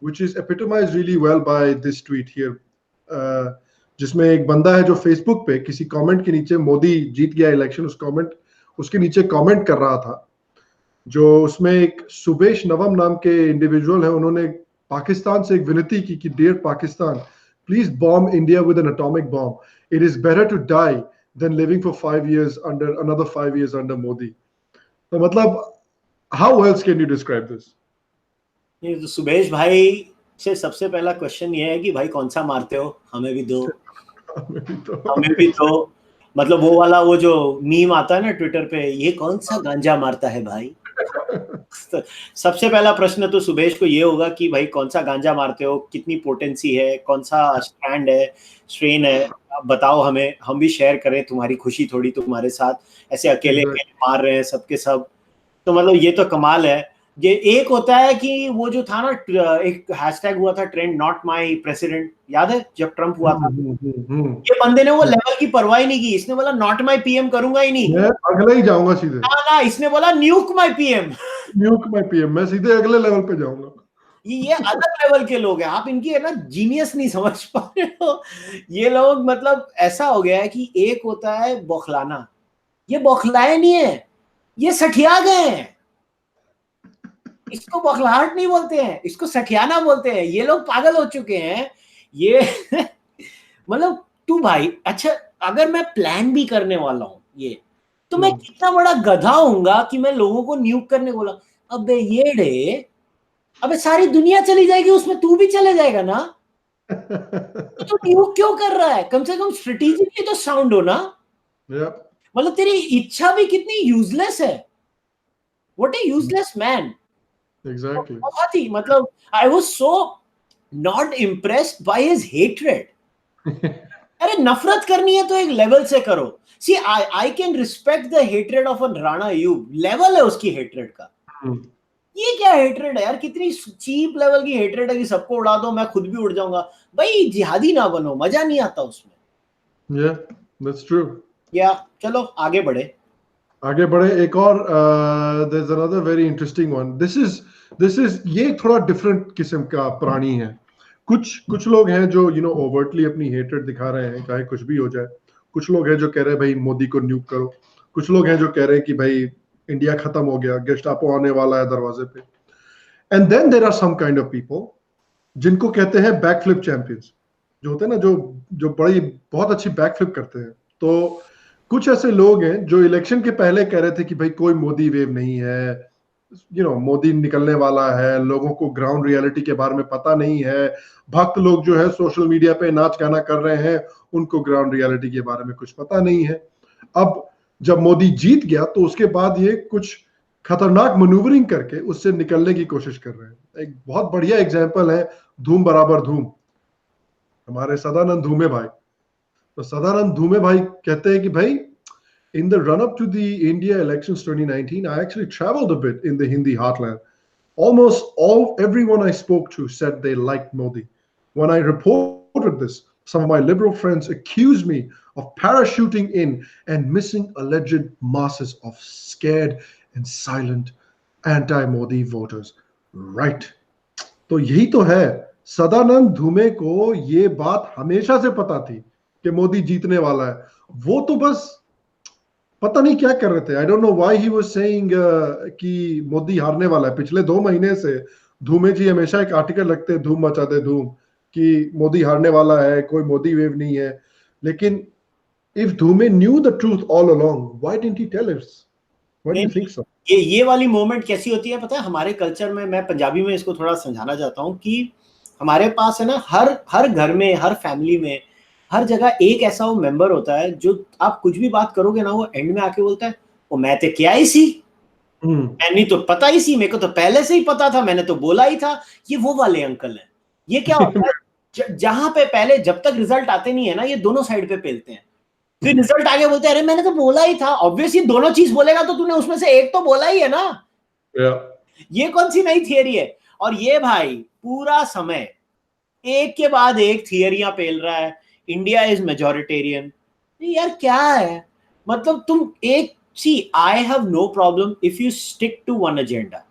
which is epitomized really well by this tweet here, जिसमें एक बंदा है जो फेसबुक पे किसी कमेंट के नीचे, मोदी जीत गया इलेक्शन, उसके नीचे कमेंट कर रहा था, जो उसमें एक सुबेश नवम नाम के इंडिविजुअल है. उन्होंने पाकिस्तान से एक विनती की कि dear Pakistan, please bomb India with an atomic bomb. It is better to die than living for 5 years under another 5 years under Modi. तो मतलब how else can you describe this? ये तो सुबेश भाई से सबसे पहला क्वेश्चन ये है कि भाई कौन सा मारते हो, हमें भी दो. हमें भी दो. मतलब वो वाला, वो जो मीम आता है ना ट्विटर पे, ये कौन सा गांजा मारता है भाई. सबसे पहला प्रश्न तो सुबेश को ये होगा कि भाई कौन सा गांजा मारते हो, कितनी पोटेंसी है, कौन सा स्ट्रैंड है, स्ट्रेन है, बताओ हमें, हम भी शेयर करें तुम्हारी खुशी थोड़ी तुम्हारे साथ. ऐसे अकेले अकेले मार रहे हैं सबके सब. तो मतलब ये तो कमाल है। ये एक होता है कि वो जो था ना, एक हैशटैग हुआ था ट्रेंड, नॉट माय प्रेसिडेंट, याद है जब ट्रम्प हुआ था? ये बंदे ने वो लेवल की परवाह ही नहीं की, इसने बोला नॉट माय पीएम करूंगा ही नहीं। मैं अगले ही जाऊंगा सीधे, ना ना, इसने बोला न्यूक माय पीएम। न्यूक माय पीएम, मैं सीधे अगले लेवल पे जाऊंगा। ये अलग लेवल के लोग हैं, आप इनकी है ना जीनियस नहीं समझ पा रहे हो। ये लोग मतलब ऐसा हो गया है कि एक होता है बौखलाना, ये बौखलाए नहीं है, ये सठिया गए हैं। इसको बौखलाहट नहीं बोलते हैं, इसको सठियाना बोलते हैं। ये लोग पागल हो चुके हैं ये। मतलब तू भाई, अच्छा अगर मैं प्लान भी करने वाला हूं ये, तो मैं कितना बड़ा गधा होऊंगा कि मैं लोगों को न्यूक करने बोला। अबे ये डे, अबे सारी दुनिया चली जाएगी, उसमें तू भी चले जाएगा ना, तो तू न्यूक क्यों कर रहा है? कम से कम स्ट्रेटेजिकली तो साउंड हो ना। Yep, मतलब तेरी इच्छा भी कितनी यूजलेस है। What a useless man. exactly. बहुत ही मतलब, I was so not impressed by his hatred. अरे नफरत करनी है तो एक लेवल से करो। See I can respect the hatred of a Rana Ayyub, level है उसकी हेट्रेड का। ये क्या हेट्रेड है यार, कितनी चीप लेवल की हेट्रेड है कि सबको उड़ा दो, मैं खुद भी उड़ जाऊंगा। भाई जिहादी ना बनो, मजा नहीं आता उसमें। Yeah, that's true. या चलो आगे बढ़े। आगे बढ़े, एक और there's another very interesting one. This is ये थोड़ा डिफरेंट किस्म का प्राणी है। कुछ कुछ लोग हैं जो ओवर्टली अपनी हेटेड दिखा रहे हैं, चाहे कुछ भी हो जाए। कुछ लोग हैं जो कह रहे हैं भाई मोदी को न्यूक करो। कुछ लोग हैं जो कह रहे हैं कि भाई इंडिया खत्म हो गया, गेस्टापो आने वाला है दरवाजे पे। And then there are some kind of people जिनको कहते हैं बैकफ्लिप चैंपियंस, जो होते हैं ना, जो जो बड़ी बहुत अच्छी बैकफ्लिप करते हैं। तो कुछ ऐसे लोग हैं जो इलेक्शन के पहले कह रहे थे कि भाई कोई मोदी वेव नहीं है, मोदी निकलने वाला है, लोगों को ग्राउंड रियलिटी के बारे में पता नहीं है। भक्त लोग जो है सोशल मीडिया पे नाच गाना कर रहे हैं, उनको ग्राउंड रियलिटी के बारे में कुछ पता नहीं है। अब जब मोदी जीत गया तो उसके बाद ये कुछ खतरनाक मनूवरिंग करके उससे निकलने की कोशिश कर रहे हैं। एक बहुत बढ़िया एग्जांपल है धूम बराबर धूम, हमारे सदानंद धूमे भाई। तो सदानंद धूमे भाई कहते हैं कि भाई in the run up to the India elections 2019, I actually traveled a bit in the Hindi heartland. Almost everyone I spoke to said they liked Modi. When I reported this, some of my liberal friends accused me of parachuting in and missing alleged masses of scared and silent anti-Modi voters. Right. तो यही तो है, सदानंद धूमे को ये बात हमेशा से पता थी कि मोदी जीतने वाला है। वो तो बस पता नहीं क्या कर रहे थे। I don't know why he was saying कि मोदी हारने वाला है। पिछले 2 महीने से धूमे जी हमेशा एक आर्टिकल लगते हैं, धूम मचा दे धूम, कि मोदी हारने वाला है, कोई मोदी वेव नहीं है। लेकिन if Dhume knew the truth all along, why didn't he tell us? Why do you think so? ये वाली मोमेंट कैसी होती है पता है हमारे कल्चर में? मैं पंजाबी में इसको थोड़ा समझाना चाहता हूँ कि हमारे पास है ना, हर हर घर में, हर फैमिली में, हर जगह एक ऐसा वो मेंबर होता है जो आप कुछ भी बात करोगे ना, वो एंड में आके बोलता है वो मैं तो क्या ही सी, मैंने तो पता ही सी, मेरे को तो पहले से ही पता था, मैंने तो बोला ही था। ये वो वाले अंकल हैं। ये क्या होता है, जहां पे पहले जब तक रिजल्ट आते नहीं है ना, ये दोनों साइड पे पेलते हैं। फिर रिजल्ट आगे बोलते हैं अरे मैंने तो बोला ही था। ऑब्वियसली दोनों चीज बोलेगा तो तूने उसमें से एक तो बोला ही है ना। ये कौन सी नई थियरी है? और ये भाई पूरा समय एक के बाद एक थियरियां पेल रहा है। India is majoritarian. यार क्या है मतलब, तुम एक see, I have no problem if you stick to one agenda.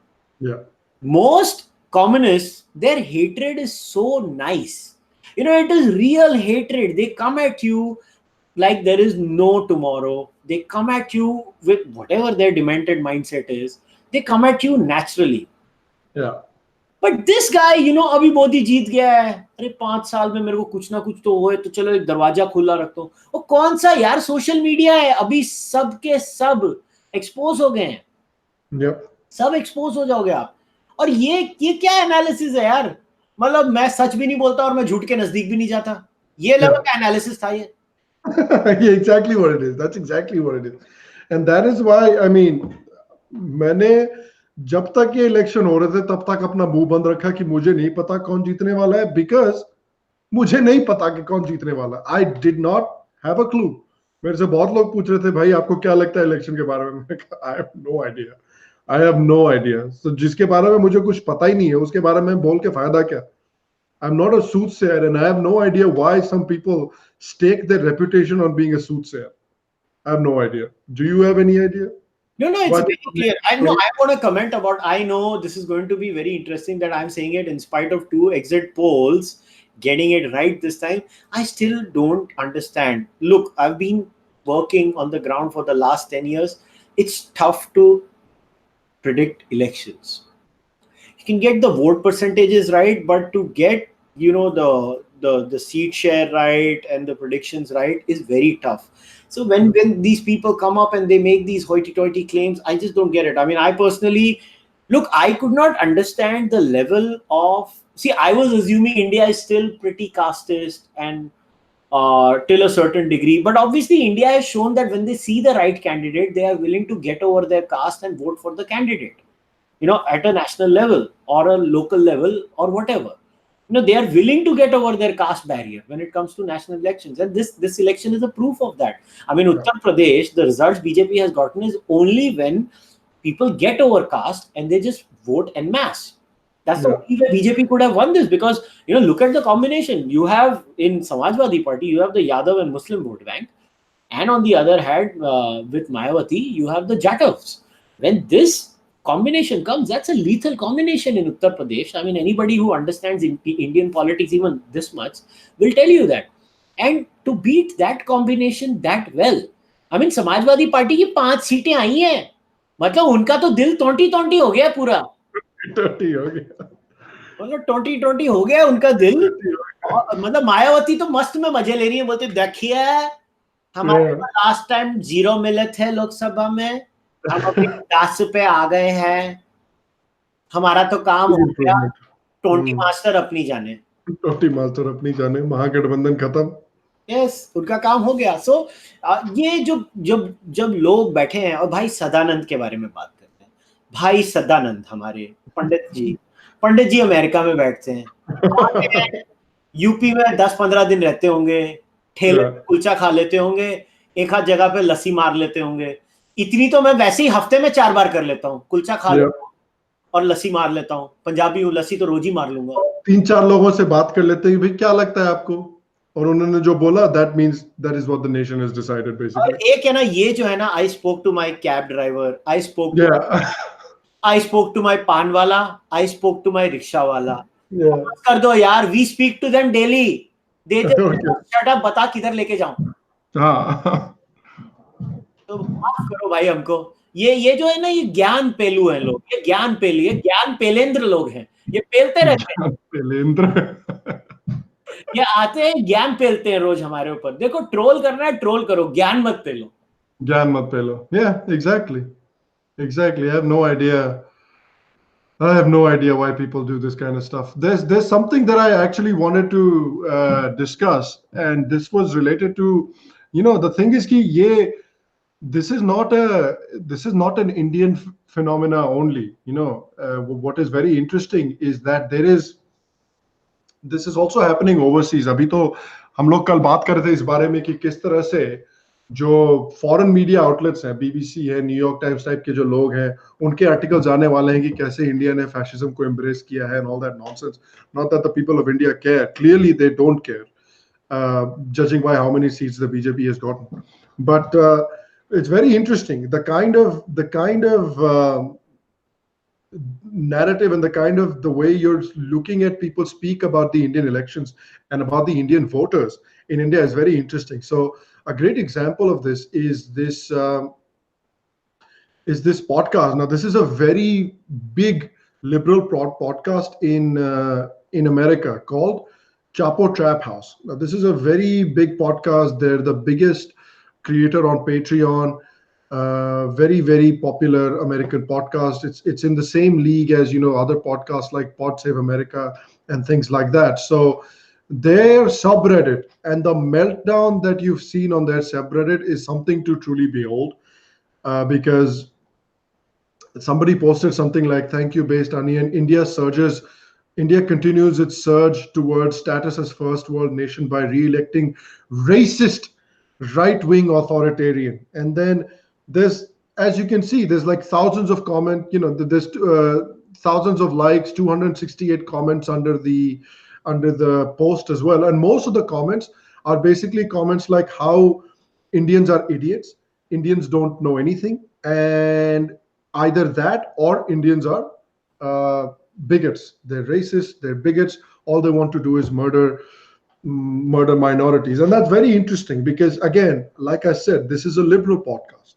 Most communists, their hatred is so nice. It is real hatred. They come at you like there is no tomorrow. They come at you with whatever their demented mindset is. They come at you naturally. Yeah. But this guy, अभी मोदी जीत गया है, अरे 5 साल में मेरे को कुछ ना कुछ तो होए, तो चलो एक दरवाजा खुला रखता हूँ। वो कौन सा यार सोशल मीडिया है, अभी सब के सब एक्सपोज हो गए हैं। Yep. सब एक्सपोज हो जाओगे आप। और ये क्या एनालिसिस है यार? मतलब मैं सच भी नहीं बोलता और मैं झूठ के नजदीक भी नहीं जाता, ये लेवल का एनालिसिस था ये। Yeah, exactly what it is. That's exactly what it is. And that is why, I mean, मैंने जब तक ये इलेक्शन हो रहे थे तब तक अपना मुंह बंद रखा कि मुझे नहीं पता कौन जीतने वाला है, बिकॉज मुझे नहीं पता कि कौन जीतने वाला है। I did not have a clue. मेरे से बहुत लोग पूछ रहे थे भाई आपको क्या लगता है इलेक्शन के बारे में? I have no idea. I have no idea. So जिसके बारे में मुझे कुछ पता ही नहीं है, उसके बारे में बोल के फायदा क्या? I'm not a soothsayer, and I have no idea why some people stake their reputation on being a soothsayer. I have no idea. Do you have any idea? No, no, it's Why very people clear. I know. make I want to comment about. I know this is going to be very interesting that I'm saying it in spite of two exit polls getting it right this time. I still don't understand. Look, I've been working on the ground for the last 10 years. It's tough to predict elections. You can get the vote percentages right, but to get the seat share right and the predictions right is very tough. So when these people come up and they make these hoity-toity claims, I just don't get it. I mean, I personally look, I could not understand the level of, see, I was assuming India is still pretty casteist and till a certain degree, but obviously India has shown that when they see the right candidate, they are willing to get over their caste and vote for the candidate, at a national level or a local level or whatever. They are willing to get over their caste barrier when it comes to national elections, and this election is a proof of that. I mean, Yeah. Uttar Pradesh, the results BJP has gotten is only when people get over caste and they just vote en masse. That's the Yeah. only way BJP could have won this, because look at the combination you have in Samajwadi Party. You have the Yadav and Muslim vote bank, and on the other hand, with Mayawati, you have the Jatavs. When this combination comes, that's a lethal combination in Uttar Pradesh. I mean, anybody who understands Indian politics even this much will tell you that. And to beat that combination that well, I mean, Samajwadi party की 5 सीटें आई हैं, मतलब उनका तो दिल टोंटी टोंटी हो गया पूरा, Dirty हो गया. मतलब टोंटी टोंटी हो गया उनका दिल. Dirty हो गया. और मतलब मायावती तो मस्त में मजे ले रही है, बोलते देखिए हमारे Yeah. को लास्ट टाइम 0 मिले थे लोकसभा में, हम अभी 10 पे आ गए हैं, हमारा तो काम Big हो गया, improvement. टोंटी मास्टर अपनी जाने. टोटी मास्टर अपनी जाने, महागठबंधन खत्म. यस, उनका काम हो गया. सो ये जो जब जब लोग बैठे हैं और भाई सदानंद के बारे में बात करते हैं, भाई सदानंद हमारे पंडित जी अमेरिका में बैठते हैं, यूपी में 10-15 दिन रहते होंगे, ठेले Yeah. पे कुलचा खा लेते होंगे, एक आध जगह पे लस्सी मार लेते होंगे. इतनी तो मैं वैसे ही हफ्ते में 4 बार कर लेता हूँ, कुलचा खा Yeah. लेता हूँ और लस्सी मार लेता हूँ. पंजाबी हूँ, लस्सी तो रोज ही मार लूंगा. 3-4 लोगों से बात कर लेते हैं, भाई क्या लगता है आपको, और उन्होंने जो बोला, that means that is what the nation has decided और basically. एक है ना, ये जो है ना, I spoke to my cab driver, I spoke to my paan वाला, I spoke to my rickshaw वाला. Yeah. कर दो यार, we speak to them daily, दे दे Okay. शट अप, बता किधर लेके जाऊं. हाँ. तो माफ करो भाई हमको. ये जो है ना, ये ज्ञान पेलू है लोग, ये ज्ञान पेलू, ये ज्ञान पेलेंद्र लोग हैं, ये पेलते रहते हैं, पेलेंद्र. ये आते हैं ज्ञान पेलते हैं रोज हमारे ऊपर. देखो, ट्रोल करना है ट्रोल करो, ज्ञान मत पेलो. ज्ञान मत पेलो. Yeah, exactly. I have no idea. I have no idea why people do this kind of stuff. There's something that I actually wanted to discuss, and this was related to, the thing is ki this is not an Indian phenomena only. What is very interesting is that this is also happening overseas. अभी तो हम लोग कल बात कर रहे थे इस बारे में कि किस तरह से जो फॉरेन मीडिया आउटलेट्स हैं, बीबीसी है, न्यूयॉर्क टाइम्स टाइप के जो लोग हैं, उनके आर्टिकल्स आने वाले हैं कि कैसे इंडिया ने फैशिज्म को एम्ब्रेस किया है, and all that nonsense. Not that the people of India care, clearly they don't care, judging by how many seats the BJP has gotten. But it's very interesting the kind of narrative and the way you're looking at people speak about the Indian elections and about the Indian voters in India is very interesting. So a great example of this is this podcast. Now, this is a very big liberal podcast in America called Chapo Trap House. Now, this is a very big podcast. They're the biggest creator on Patreon. Very, very popular American podcast. It's in the same league as other podcasts like Pod Save America and things like that. So their subreddit and the meltdown that you've seen on their subreddit is something to truly behold, because somebody posted something like, "Thank you, based onion. India continues its surge towards status as first world nation by re-electing racist right-wing authoritarian." And then there's as you can see, there's like thousands of comment. There's thousands of likes, 268 comments under the post as well, and most of the comments are basically comments like how Indians are idiots, Indians don't know anything, and either that or Indians are bigots. They're racist, they're bigots. All they want to do is murder minorities, and that's very interesting because, again, like I said, this is a liberal podcast.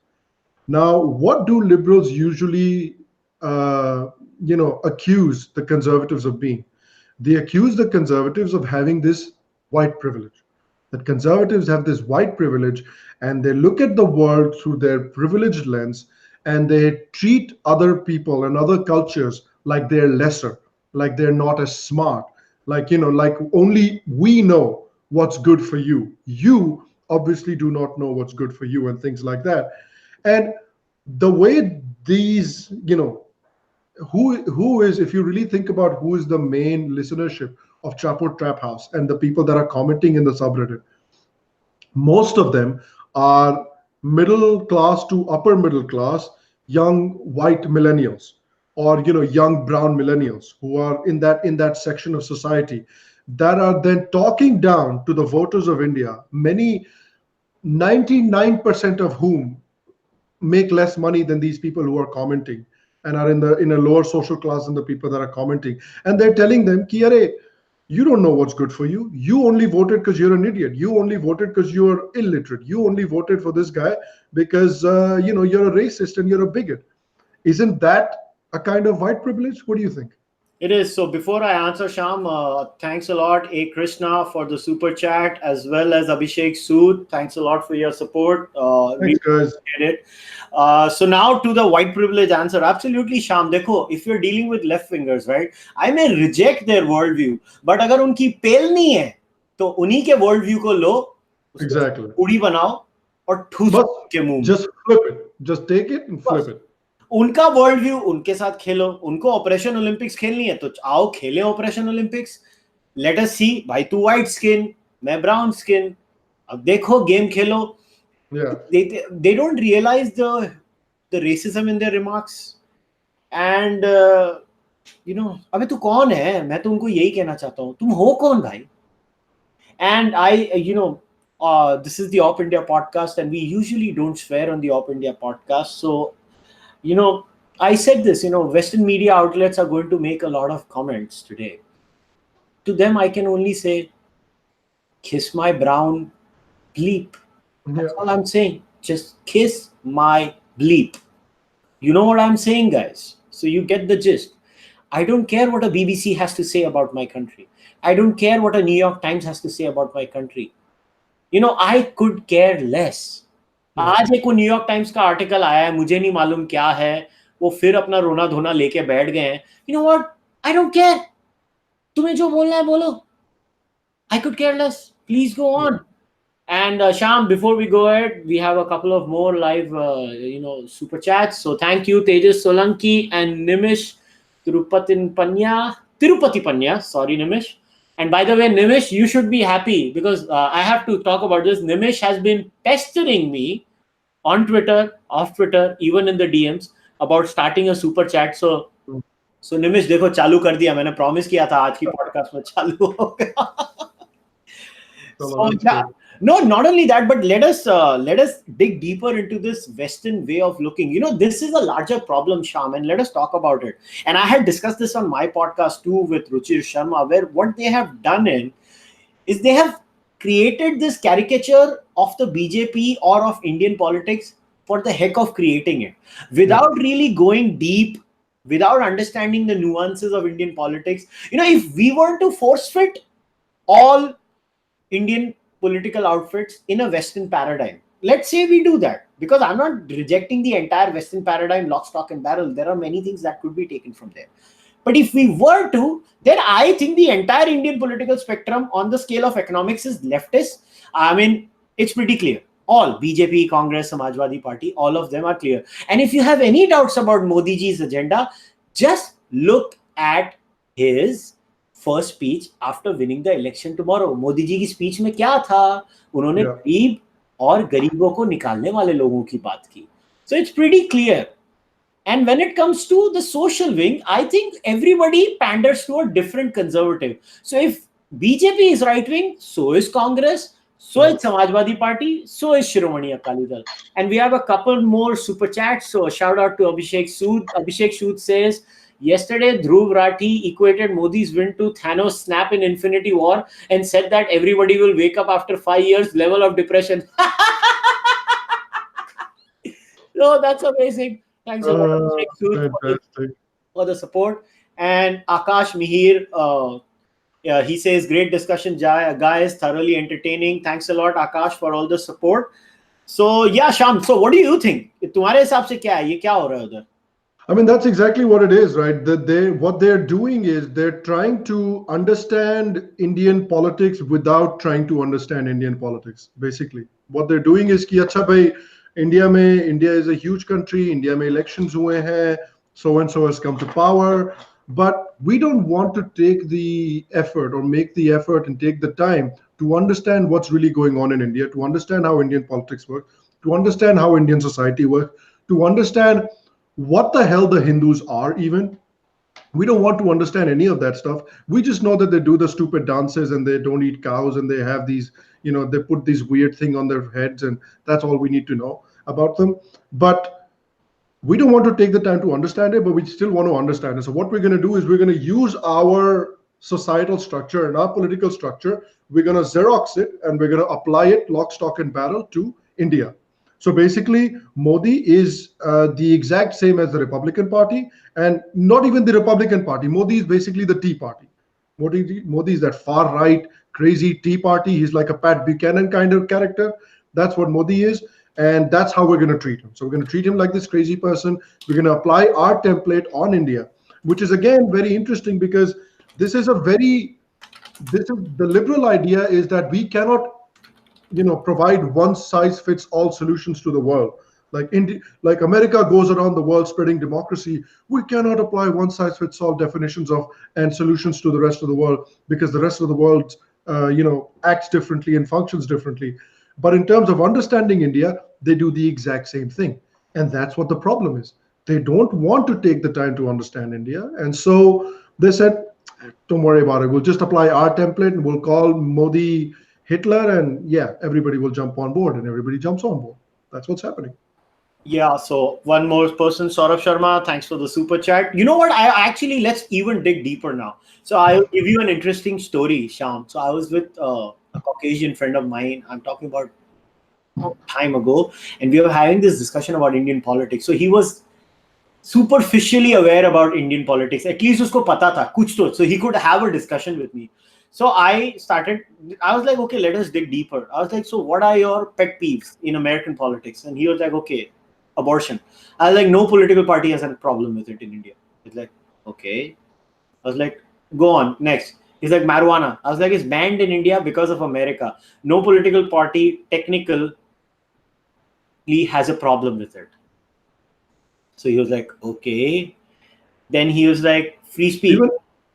Now, what do liberals usually, accuse the conservatives of being? They accuse the conservatives of having this white privilege. That conservatives have this white privilege, and they look at the world through their privileged lens, and they treat other people and other cultures like they're lesser, like they're not as smart, like only we know what's good for you. You obviously do not know what's good for you, and things like that. And the way these, who is, if you really think about who is the main listenership of Trap Trap House and the people that are commenting in the subreddit, most of them are middle class to upper middle class young white millennials, or young brown millennials who are in that section of society that are then talking down to the voters of India, many 99% of whom make less money than these people who are commenting, and are in a lower social class than the people that are commenting. And they're telling them ki, "Arey, you don't know what's good for you. You only voted because you're an idiot. You only voted because you're illiterate. You only voted for this guy because you're a racist and you're a bigot." Isn't that a kind of white privilege? What do you think? It is. So before I answer, Sham, thanks a lot, A. Krishna, for the super chat, as well as Abhishek Sood. Thanks a lot for your support. Thanks, guys. Appreciate it. So now to the white privilege answer. Absolutely, Sham. Dekho, if you're dealing with left wingers, right, I may reject their worldview, but अगर उनकी पेल नहीं है, तो उन्हीं के worldview को लो, Exactly. उड़ी बनाओ और ठूस के मुंह में. Just flip it. Just take it and flip it. उनका वर्ल्ड व्यू उनके साथ खेलो. उनको ऑपरेशन ओलंपिक्स खेलनी है तो आओ खेले ऑपरेशन ओलंपिक्स. लेट अस सी. भाई तू व्हाइट स्किन, मैं ब्राउन स्किन, अब देखो game Khelo. They don't realize the racism in their remarks. And अबे तू कौन है? मैं तो उनको यही कहना चाहता हूँ, तुम हो कौन भाई? And this is the OpIndia podcast, and we usually don't swear on the OpIndia podcast. So I said this, Western media outlets are going to make a lot of comments today. To them, I can only say, kiss my brown bleep. That's all I'm saying. Just kiss my bleep. You know what I'm saying, guys? So you get the gist. I don't care what a BBC has to say about my country. I don't care what a New York Times has to say about my country. I could care less. आज एक New York times का article आया है, मुझे नहीं मालूम क्या है, वो फिर अपना रोना धोना लेके बैठ गए हैं. You know what, I don't care. तुम्हें जो बोलना है बोलो. I could care less. Please go on. And Sham, before we go ahead, we have a couple of more live super chats. So thank you, Tejas Solanki and Nimish Tirupati Panya. Sorry, Nimish. And by the way, Nimish, you should be happy because I have to talk about this. Nimish has been pestering me on Twitter, off Twitter, even in the DMs about starting a super chat. So Nimish, देखो चालू कर दिया. मैंने promise किया था आज की podcast में चालू होगा. So yeah, no, not only that, but let us dig deeper into this Western way of looking. This is a larger problem, Sham, and let us talk about it. And I had discussed this on my podcast too with Ruchir Sharma, where what they have done is they have created this caricature of the BJP or of Indian politics for the heck of creating it, without really going deep, without understanding the nuances of Indian politics. If we were to force fit all Indian political outfits in a Western paradigm, let's say we do that, because I'm not rejecting the entire Western paradigm, lock, stock and barrel. There are many things that could be taken from there. But if we were to, then I think the entire Indian political spectrum on the scale of economics is leftist. I mean, it's pretty clear. All BJP, Congress, Samajwadi Party, all of them are clear. And if you have any doubts about Modi ji's agenda, just look at his first speech after winning the election tomorrow. Modi ji की speech में क्या था? उन्होंने गरीब और गरीबों को निकालने वाले लोगों की बात की. So it's pretty clear. And when it comes to the social wing, I think everybody panders to a different conservative. So if BJP is right wing, so is Congress, so is Samajwadi Party, so is Shiromani Akali Dal. And we have a couple more super chats. So a shout out to Abhishek Sood. Abhishek Sood says, yesterday Dhruv Rathi equated Modi's win to Thanos' snap in Infinity War and said that everybody will wake up after 5 years level of depression. No, that's amazing. Thanks a lot, Abhishek Sood, Fantastic. for the support. And Akash Mihir, yeah, he says, great discussion, guys, thoroughly entertaining. Thanks a lot, Akash, for all the support. So, yeah, Sham, so what do you think? तुम्हारे हिसाब से क्या है? ये क्या हो रहा है उधर? I mean, that's exactly what it is, right? That what they're doing is they're trying to understand Indian politics without trying to understand Indian politics. Basically, what they're doing is कि अच्छा भाई, India is a huge country. India में elections हुए हैं. So and so has come to power. But we don't want to take the effort or make the effort and take the time to understand what's really going on in India, to understand how Indian politics work, to understand how Indian society works, to understand what the hell the Hindus are even. We don't want to understand any of that stuff. We just know that they do the stupid dances and they don't eat cows and they have these, they put these weird thing on their heads, and that's all we need to know about them. But we don't want to take the time to understand it, but we still want to understand it. So what we're going to do is we're going to use our societal structure and our political structure. We're going to Xerox it and we're going to apply it lock, stock, and barrel to India. So basically, Modi is the exact same as the Republican Party, and not even the Republican Party. Modi is basically the Tea Party. Modi is that far right, crazy Tea Party. He's like a Pat Buchanan kind of character. That's what Modi is. And that's how we're going to treat him. So we're going to treat him like this crazy person. We're going to apply our template on India, which is again very interesting because this is the liberal idea is that we cannot provide one size fits all solutions to the world. Like America goes around the world spreading democracy, we cannot apply one size fits all definitions of and solutions to the rest of the world because the rest of the world acts differently and functions differently. But in terms of understanding India, they do the exact same thing, and that's what the problem is. They don't want to take the time to understand India, and so they said, don't worry about it, we'll just apply our template and we'll call Modi Hitler, and yeah, everybody will jump on board, and everybody jumps on board. That's what's happening. Yeah, so one more person, Saurabh Sharma, thanks for the super chat. You know what? Let's even dig deeper now. So I'll give you an interesting story, Sham. So I was with a Caucasian friend of mine. I'm talking about time ago, and we were having this discussion about Indian politics. So he was superficially aware about Indian politics. At least usko pata tha, kuch to. So he could have a discussion with me. So I was like, okay, let us dig deeper. I was like, so what are your pet peeves in American politics? And he was like, okay, abortion. I was like, no political party has a problem with it in India. He's like, okay. I was like, go on, next. He's like, marijuana. I was like, it's banned in India because of America. No political party technically has a problem with it. So he was like, okay. Then he was like, free speech.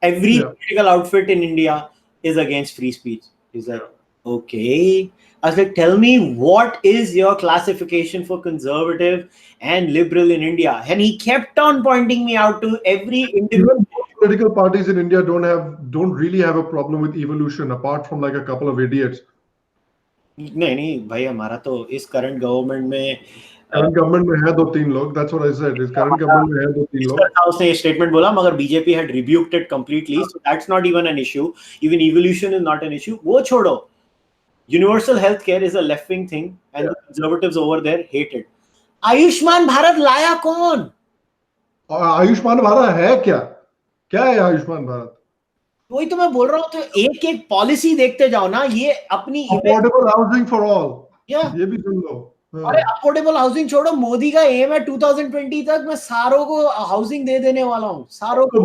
Every political outfit in India is against free speech. He's like, okay. I was like, tell me, what is your classification for conservative and liberal in India? And he kept on pointing me out to every individual. Political parties in India don't really have a problem with evolution, apart from like a couple of idiots. नहीं भाई, हमारा तो इस current government में है दो तीन लोग. That's what I said. इस करंट गवर्नमेंट में है दो तीन लोग. उसने ये स्टेटमेंट बोला, मगर BJP had rebuked it completely, so that's not even an issue. Even evolution is not an issue. वो छोड़ो. Universal healthcare is a left-wing thing, and the conservatives over there hate it. Ayushman Bharat लाया कौन? आयुष्मान भारत है क्या? क्या है आयुष्मान भारत? वही तो मैं बोल रहा हूँ. तो एक एक पॉलिसी देखते जाओ ना. ये अपनी अफोर्डेबल हाउसिंग फॉर ऑल, ये भी सुन लो. अरे अफोर्डेबल हाउसिंग छोड़ो, मोदी का एम है 2020 तक मैं सारों को हाउसिंग दे देने वाला हूँ, सारों को.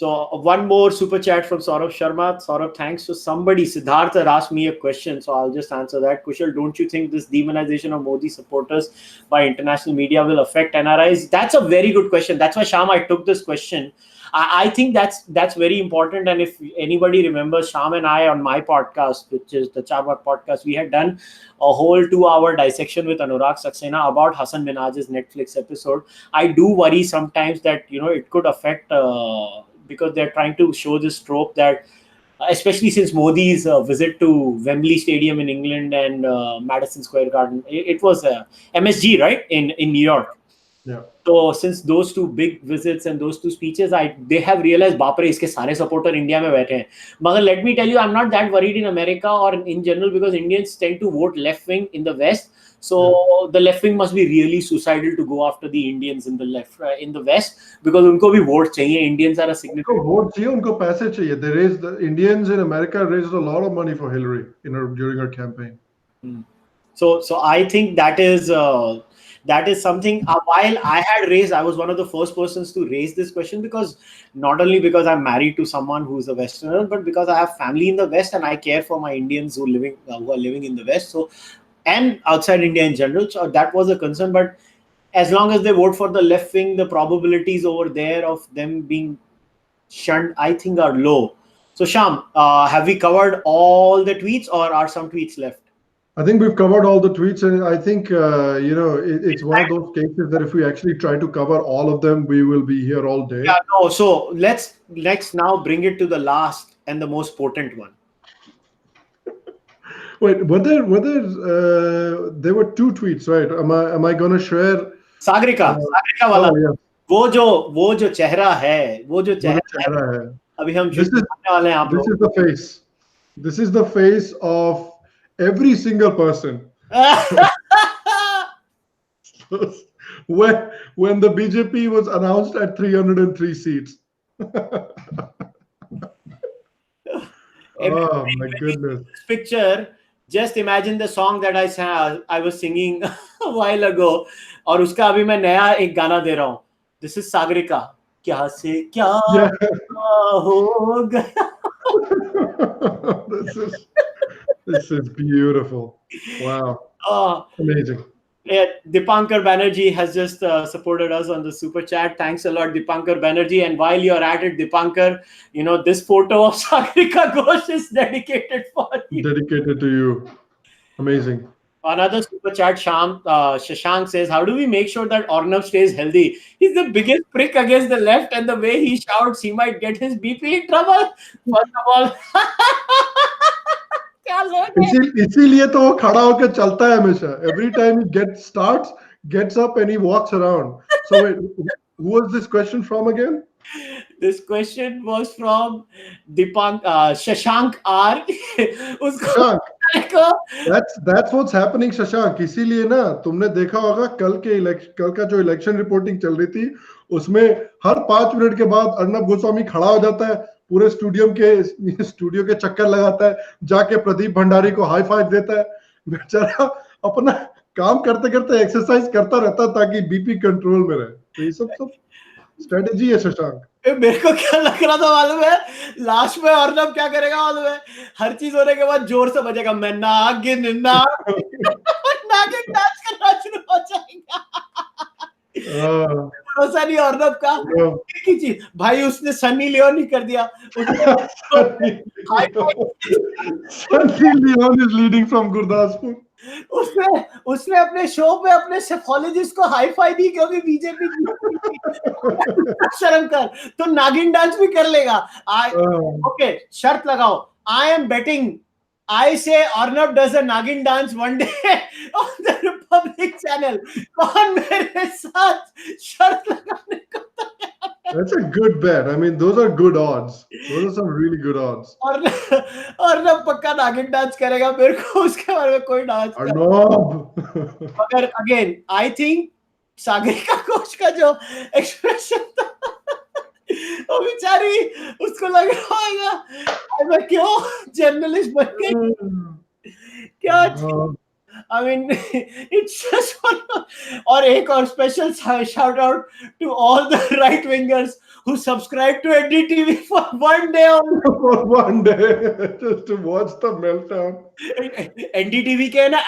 So one more super chat from Saurabh Sharma. Saurabh, thanks. So somebody, Siddhartha, asked me a question, so I'll just answer that. Kushal, don't you think this demonization of Modi supporters by international media will affect NRIs? That's a very good question. That's why, Sham, I took this question. I think that's very important. And if anybody remembers, Sham and I on my podcast, which is the Chabak podcast, we had done a whole 2 hour dissection with Anurag Saxena about Hassan Minhaj's Netflix episode. I do worry sometimes that it could affect because they're trying to show this trope that, especially since Modi's visit to Wembley Stadium in England and Madison Square Garden, it was MSG, right, in New York. Yeah. So since those two big visits and those two speeches, they have realized, बाप रे, इसके सारे supporter India में बैठे हैं. मगर let me tell you, I'm not that worried in America or in general, because Indians tend to vote left wing in the West. So the left wing must be really suicidal to go after the Indians in the in the West, because उनको भी vote चाहिए. Indians are a significant. उनको vote चाहिए, उनको पैसे चाहिए. They raised, the Indians in America raised a lot of money for Hillary during her campaign. So I think that is something. While I had raised, I was one of the first persons to raise this question, because not only because I'm married to someone who's a Westerner, but because I have family in the West and I care for my Indians who are living in the West. So, and outside India in general. So that was a concern. But as long as they vote for the left wing, the probabilities over there of them being shunned, I think, are low. So Sham, have we covered all the tweets, or are some tweets left? I think we've covered all the tweets, and I think it's one of those cases that if we actually try to cover all of them, we will be here all day. Yeah, no. So let's now bring it to the last and the most potent one. Wait, were there were two tweets, right? Am I going to share? Sagarika वाला. Oh, yeah. वो जो चेहरा है, वो जो चेहरा है. अभी हम This is the face. This is the face of every single person. when the BJP was announced at 303 seats. Oh my goodness. This picture, just imagine the song that I was singing a while ago, और उसका अभी मैं नया एक गाना दे रहा हूँ. This is Sagarika. क्या से क्या हो गया. This is beautiful. Wow. Amazing. Yeah, Dipankar Banerjee has just supported us on the super chat. Thanks a lot, Dipankar Banerjee. And while you're at it, Dipankar, this photo of Sagrika Ghosh is dedicated for you. Dedicated to you. Amazing. Another super chat, Shashank says, how do we make sure that Arnab stays healthy? He's the biggest prick against the left, and the way he shouts, he might get his BP in trouble. First of all, इसीलिए तो वो खड़ा होकर चलता है हमेशा. Every time he gets up and he walks around. So wait, who was this question from again? This question was from Shashank R. That's what's happening, Shashank. इसीलिए ना तुमने देखा होगा कल का जो इलेक्शन रिपोर्टिंग चल रही थी, उसमें हर 5 मिनट के बाद अर्नब गोस्वामी खड़ा हो जाता है, पूरे स्टूडियो के चक्कर लगाता है, जाके प्रदीप भंडारी को हाई फाइव देता है. बेचारा अपना काम करते करते एक्सरसाइज करता रहता है ताकि बीपी कंट्रोल में रहे. तो ये सब स्ट्रेटेजी है शशांक. मेरे को क्या लग रहा था मालूम है, लास्ट में अर्नब क्या करेगा मालूम है, हर चीज होने के बाद जोर से बजेगा, मैं नागिन नागिन डांस करना शुरू हो जाएगा. भरोसा नहीं अर्नब का. एक ही चीज भाई, उसने सनी लियोन ही कर दिया. Sunny Leone is leading from Gurdaspur. उसने अपने शो पे अपने सेफोलॉजिस्ट को हाई फाई दी, क्योंकि बीजेपी शर्म कर, तो नागिन डांस भी कर लेगा. ओके, शर्त लगाओ. I am betting, I say Arnab does a Nagin dance one day on the Republic channel. कौन मेरे साथ शर्त लगाने को तैयार है? That's a good bet. I mean, those are good odds. Those are some really good odds. Arnab पक्का नागिन डांस करेगा. मेरे को उसके बारे में कोई डांस Arnab. मगर again, I think Sagarika Ghosh का जो एक्सप्रेशन था, वो बेचारी, उसको लग रहा होगा मैं क्यों जर्नलिस्ट बन गई, क्या I mean, it's just और एक और special shout out to all the right wingers who subscribe to NDTV for one day only. For one day, just to watch the meltdown. NDTV के ना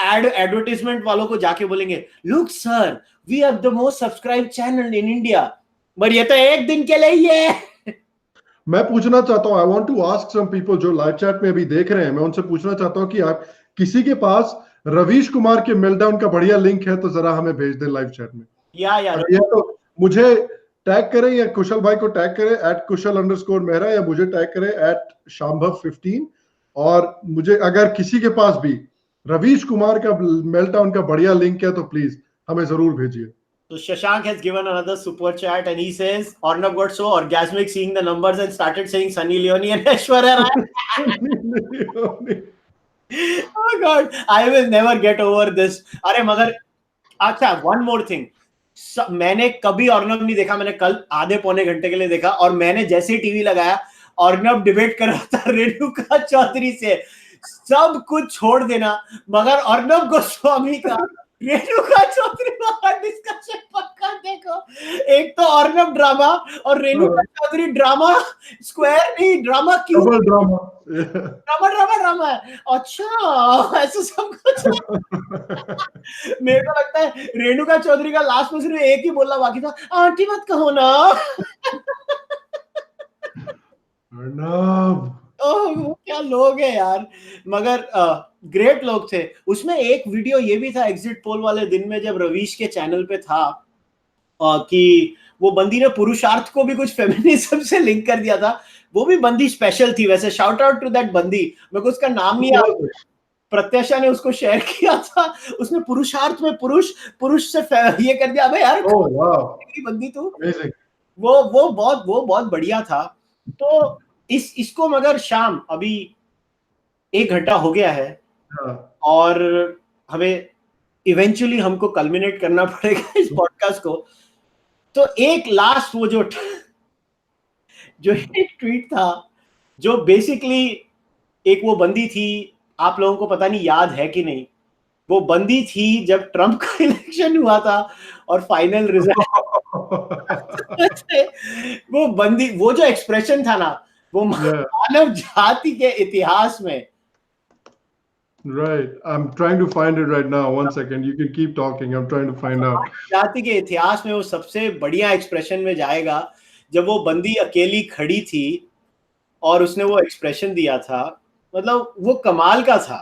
advertisement वालों को जाके बोलेंगे, look sir, we have the most subscribed channel in India. पर ये तो एक दिन के लिए ही है. मैं पूछना चाहता हूँ, I want to ask some people जो लाइव चैट में अभी देख रहे हैं, मैं उनसे पूछना चाहता हूँ कि आप किसी के पास रवीश कुमार के मेल्टडाउन का बढ़िया लिंक है तो जरा हमें भेज दें लाइव चैट में. या तो मुझे टैग करें या कुशल भाई को टैग करें @kushal_mehra या मुझे टैग करें @shambhav15. और मुझे अगर किसी के पास भी रवीश कुमार का मेल्टडाउन का बढ़िया लिंक है तो प्लीज हमें जरूर भेजिए. So Shashank has given another super chat and he says Arnab got so orgasmic seeing the numbers and started saying Sunny Leone and Aishwarya Rai. Oh God, I will never get over this. अरे मगर अच्छा, one more thing. मैंने कभी अर्नब नहीं देखा, मैंने कल आधे पौने घंटे के लिए देखा और मैंने जैसे ही टीवी लगाया अर्नब डिबेट कर रहा था रेणुका चौधरी से. सब कुछ छोड़ देना मगर अर्नब गोस्वामी का रेणुका चौधरी वाला डिस्कशन पक्का देखो. एक तो अर्नब ड्रामा और रेणुका चौधरी ड्रामा स्क्वायर नहीं, ड्रामा क्यों, ड्रामा ड्रामा है. अच्छा ऐसे सब कुछ. मेरे को लगता है रेणुका चौधरी का लास्ट में सिर्फ एक ही बोलना बाकी था, आंटी मत कहो ना. अर्नब, वो क्या लोग हैं यार. मगर ग्रेट लोग थे. उसमें एक वीडियो ये भी था एग्जिट पोल वाले दिन में जब रवीश के चैनल पे था कि वो बंदी ने पुरुषार्थ को भी कुछ फेमिनिज्म से लिंक कर दिया था. वो भी बंदी स्पेशल थी वैसे. शाउट आउट टू दैट बंदी. मेरे को उसका नाम नहीं याद, प्रत्याशा ने उसको शेयर किया था. उसने पुरुषार्थ में पुरुष से ये कर दिया. अबे यार बंदी तू. वो बहुत बढ़िया था. तो इसको मगर शाम अभी 1 घंटा हो गया है और हमें इवेंचुअली हमको कल्मिनेट करना पड़ेगा इस पॉडकास्ट को. तो एक लास्ट वो जो एक ट्वीट था जो बेसिकली एक वो बंदी थी, आप लोगों को पता नहीं याद है कि नहीं, वो बंदी थी जब ट्रम्प का इलेक्शन हुआ था और फाइनल रिजल्ट वो बंदी, वो जो एक्सप्रेशन था ना, वो मानव जाति के इतिहास में. Right, I'm trying to find it right now. One second, you can keep talking. I'm trying to find out. जाति के इतिहास में वो सबसे बढ़िया एक्सप्रेशन में जाएगा जब वो बंदी अकेली खड़ी थी और उसने वो एक्सप्रेशन दिया था. मतलब वो कमाल का था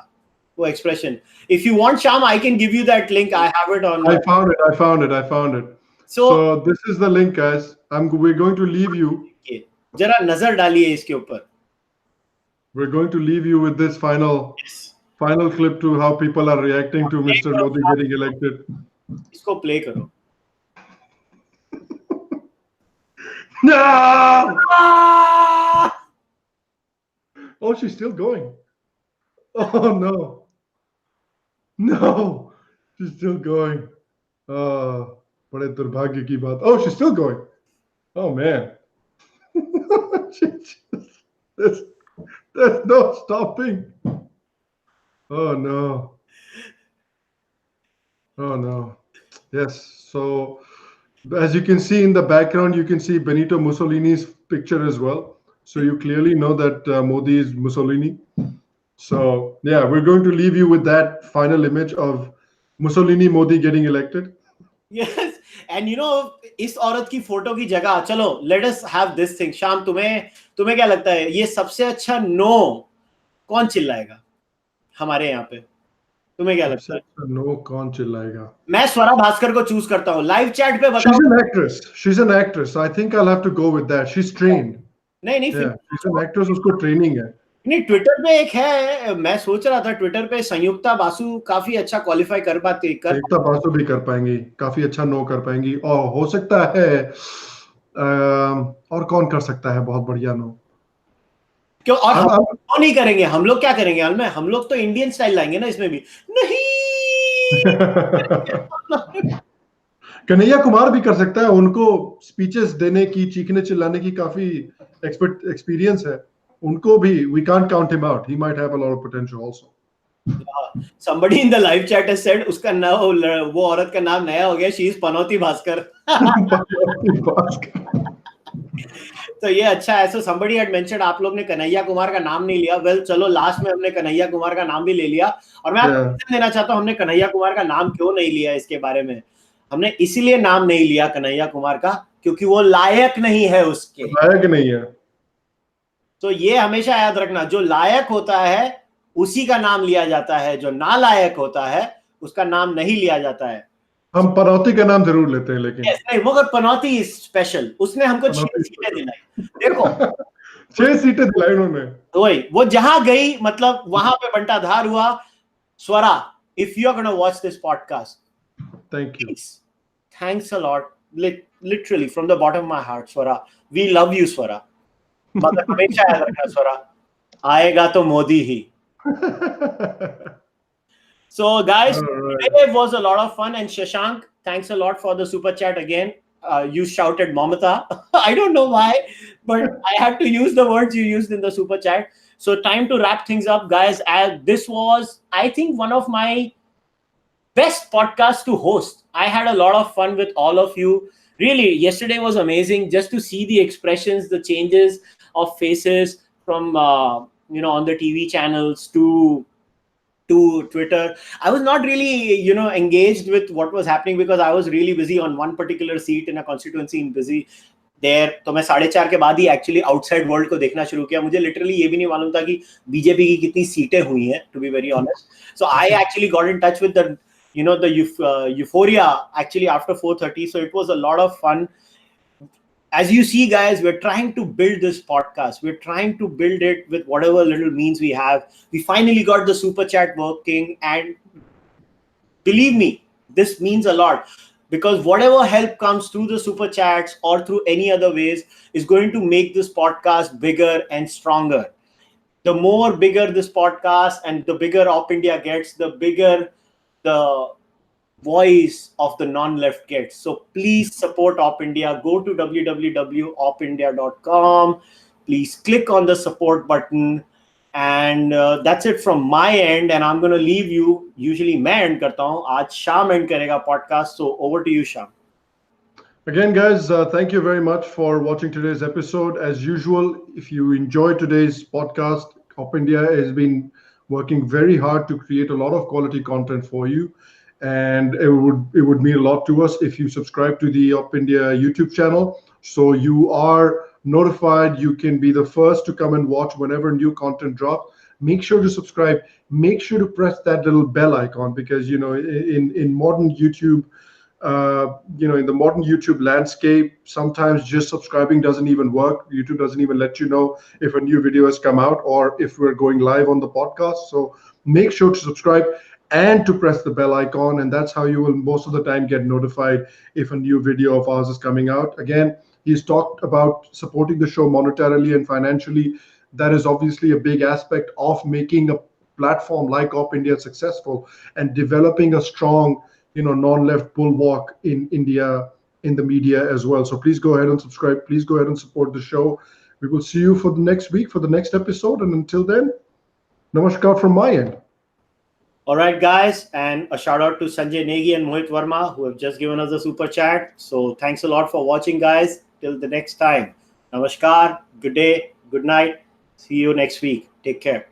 वो expression. If you want, Sham, I can give you that link. I have it on. I found it. So this is the link, guys. We're going to leave you. जरा नजर डालिए इसके ऊपर. We're going to leave you with this final clip to how people are reacting to Mr. Modi getting elected. इसको play करो. No! Oh, she's still going. Oh no. No. She's still going. बड़े दुर्भाग्य की बात. Oh, she's still going. Oh man. There's no stopping. Oh no. Oh no. Yes. So as you can see in the background, you can see Benito Mussolini's picture as well. So you clearly know that Modi is Mussolini. So yeah, we're going to leave you with that final image of Mussolini Modi getting elected. Yes. And you know, इस औरत की photo की जगह चलो let us have this thing. शाम, तुम्हें क्या लगता है ये सबसे अच्छा नो कौन चिल्लाएगा हमारे यहाँ पे? तुम्हें क्या लगता है नो कौन चिल्लाएगा? मैं स्वरा भास्कर को चूज करता हूँ. लाइव चैट पे बताओ. She's an actress. I think I'll have to go with that. She's trained. नहीं she's an actress. उसको ट्रेनिंग है. नहीं, ट्विटर पे एक है, मैं सोच रहा था ट्विटर पे संयुक्ता बासु काफी अच्छा क्वालिफाई कर पाती. संयुक्ता बासु भी कर पाएंगी, काफी अच्छा नो कर पाएंगी. और हो सकता है और कौन कर सकता है बहुत बढ़िया नो? क्यों? और हम नहीं करेंगे. हम लोग क्या करेंगे? हम लोग तो इंडियन स्टाइल लाएंगे ना इसमें भी. नहीं कन्हैया कुमार भी कर सकता है. उनको स्पीचेस देने की, चीखने चिल्लाने की काफी एक्सपीरियंस है. उनको भी we can't count him out. He might have a lot of potential also. somebody in the live chat has said उसका वो औरत का नाम नया हो गया, she is पनौती भास्कर. तो ये अच्छा है. So somebody had mentioned आप लोग ने कन्हैया कुमार का नाम नहीं लिया. Well, चलो लास्ट में हमने कन्हैया कुमार का नाम भी ले लिया. और मैं आपको रीजन देना चाहता हूँ हमने कन्हैया कुमार का नाम क्यों नहीं लिया. इसके बारे में हमने इसीलिए नाम नहीं लिया कन्हैया कुमार का क्योंकि वो लायक नहीं है. उसके लायक नहीं है. तो ये हमेशा याद रखना, जो लायक होता है उसी का नाम लिया जाता है, जो नालायक होता है उसका नाम नहीं लिया जाता है. हम पनौती का नाम जरूर लेते हैं लेकिन नहीं, मगर पनौती इज स्पेशल. उसने हमको 6 सीटें दिलाई. देखो 6 सीटें दिलाई उन्होंने. वही वो जहां गई, मतलब वहां पे बंटाधार हुआ. Swara, if you are gonna watch this podcast, thank you, thanks a lot, literally from the bottom of my heart. Swara, we love you Swara. मगर हमेशा याद रखना स्वरा, आएगा तो मोदी ही. So guys, today was a lot of fun. And Shashank, thanks a lot for the super chat again. You shouted Mamata. I don't know why, but I had to use the words you used in the super chat. So time to wrap things up, guys. This was, I think, one of my best podcasts to host. I had a lot of fun with all of you. Really, yesterday was amazing just to see the expressions, the changes of faces from on the TV channels to Twitter. I was not really, engaged with what was happening because I was really busy on one particular seat in a constituency in busy there. तो मैं 4:30 के बाद ही actually outside world को देखना शुरू किया. मुझे literally ये भी नहीं मालूम था कि बीजेपी की कितनी सीटें हुई हैं, to be very honest. So I actually got in touch with the euphoria actually after 4:30. So it was a lot of fun. As you see, guys, we're trying to build this podcast. We're trying to build it with whatever little means we have. We finally got the super chat working. And believe me, this means a lot. Because whatever help comes through the super chats or through any other ways is going to make this podcast bigger and stronger. The more bigger this podcast and the bigger OpIndia gets, the bigger the voice of the non-left gets. So please support OpIndia. Go to www.opindia.com. Please click on the support button. And that's it from my end. And I'm going to leave you. Usually मैं end करता हूँ. आज Sham end करेगा podcast. So over to you, Sham. Again, guys, thank you very much for watching today's episode. As usual, if you enjoyed today's podcast, OpIndia has been working very hard to create a lot of quality content for you. And it would mean a lot to us if you subscribe to the OpIndia YouTube channel. So you are notified. You can be the first to come and watch whenever new content drops. Make sure to subscribe. Make sure to press that little bell icon because, in modern YouTube, in the modern YouTube landscape, sometimes just subscribing doesn't even work. YouTube doesn't even let you know if a new video has come out or if we're going live on the podcast. So make sure to subscribe and to press the bell icon. And that's how you will most of the time get notified if a new video of ours is coming out. Again, he's talked about supporting the show monetarily and financially. That is obviously a big aspect of making a platform like OpIndia successful and developing a strong non-left bulwark in India, in the media as well. So please go ahead and subscribe. Please go ahead and support the show. We will see you for the next week, for the next episode. And until then, namaskar from my end. All right, guys. And a shout out to Sanjay Negi and Mohit Verma who have just given us a super chat. So thanks a lot for watching, guys. Till the next time. Namaskar. Good day. Good night. See you next week. Take care.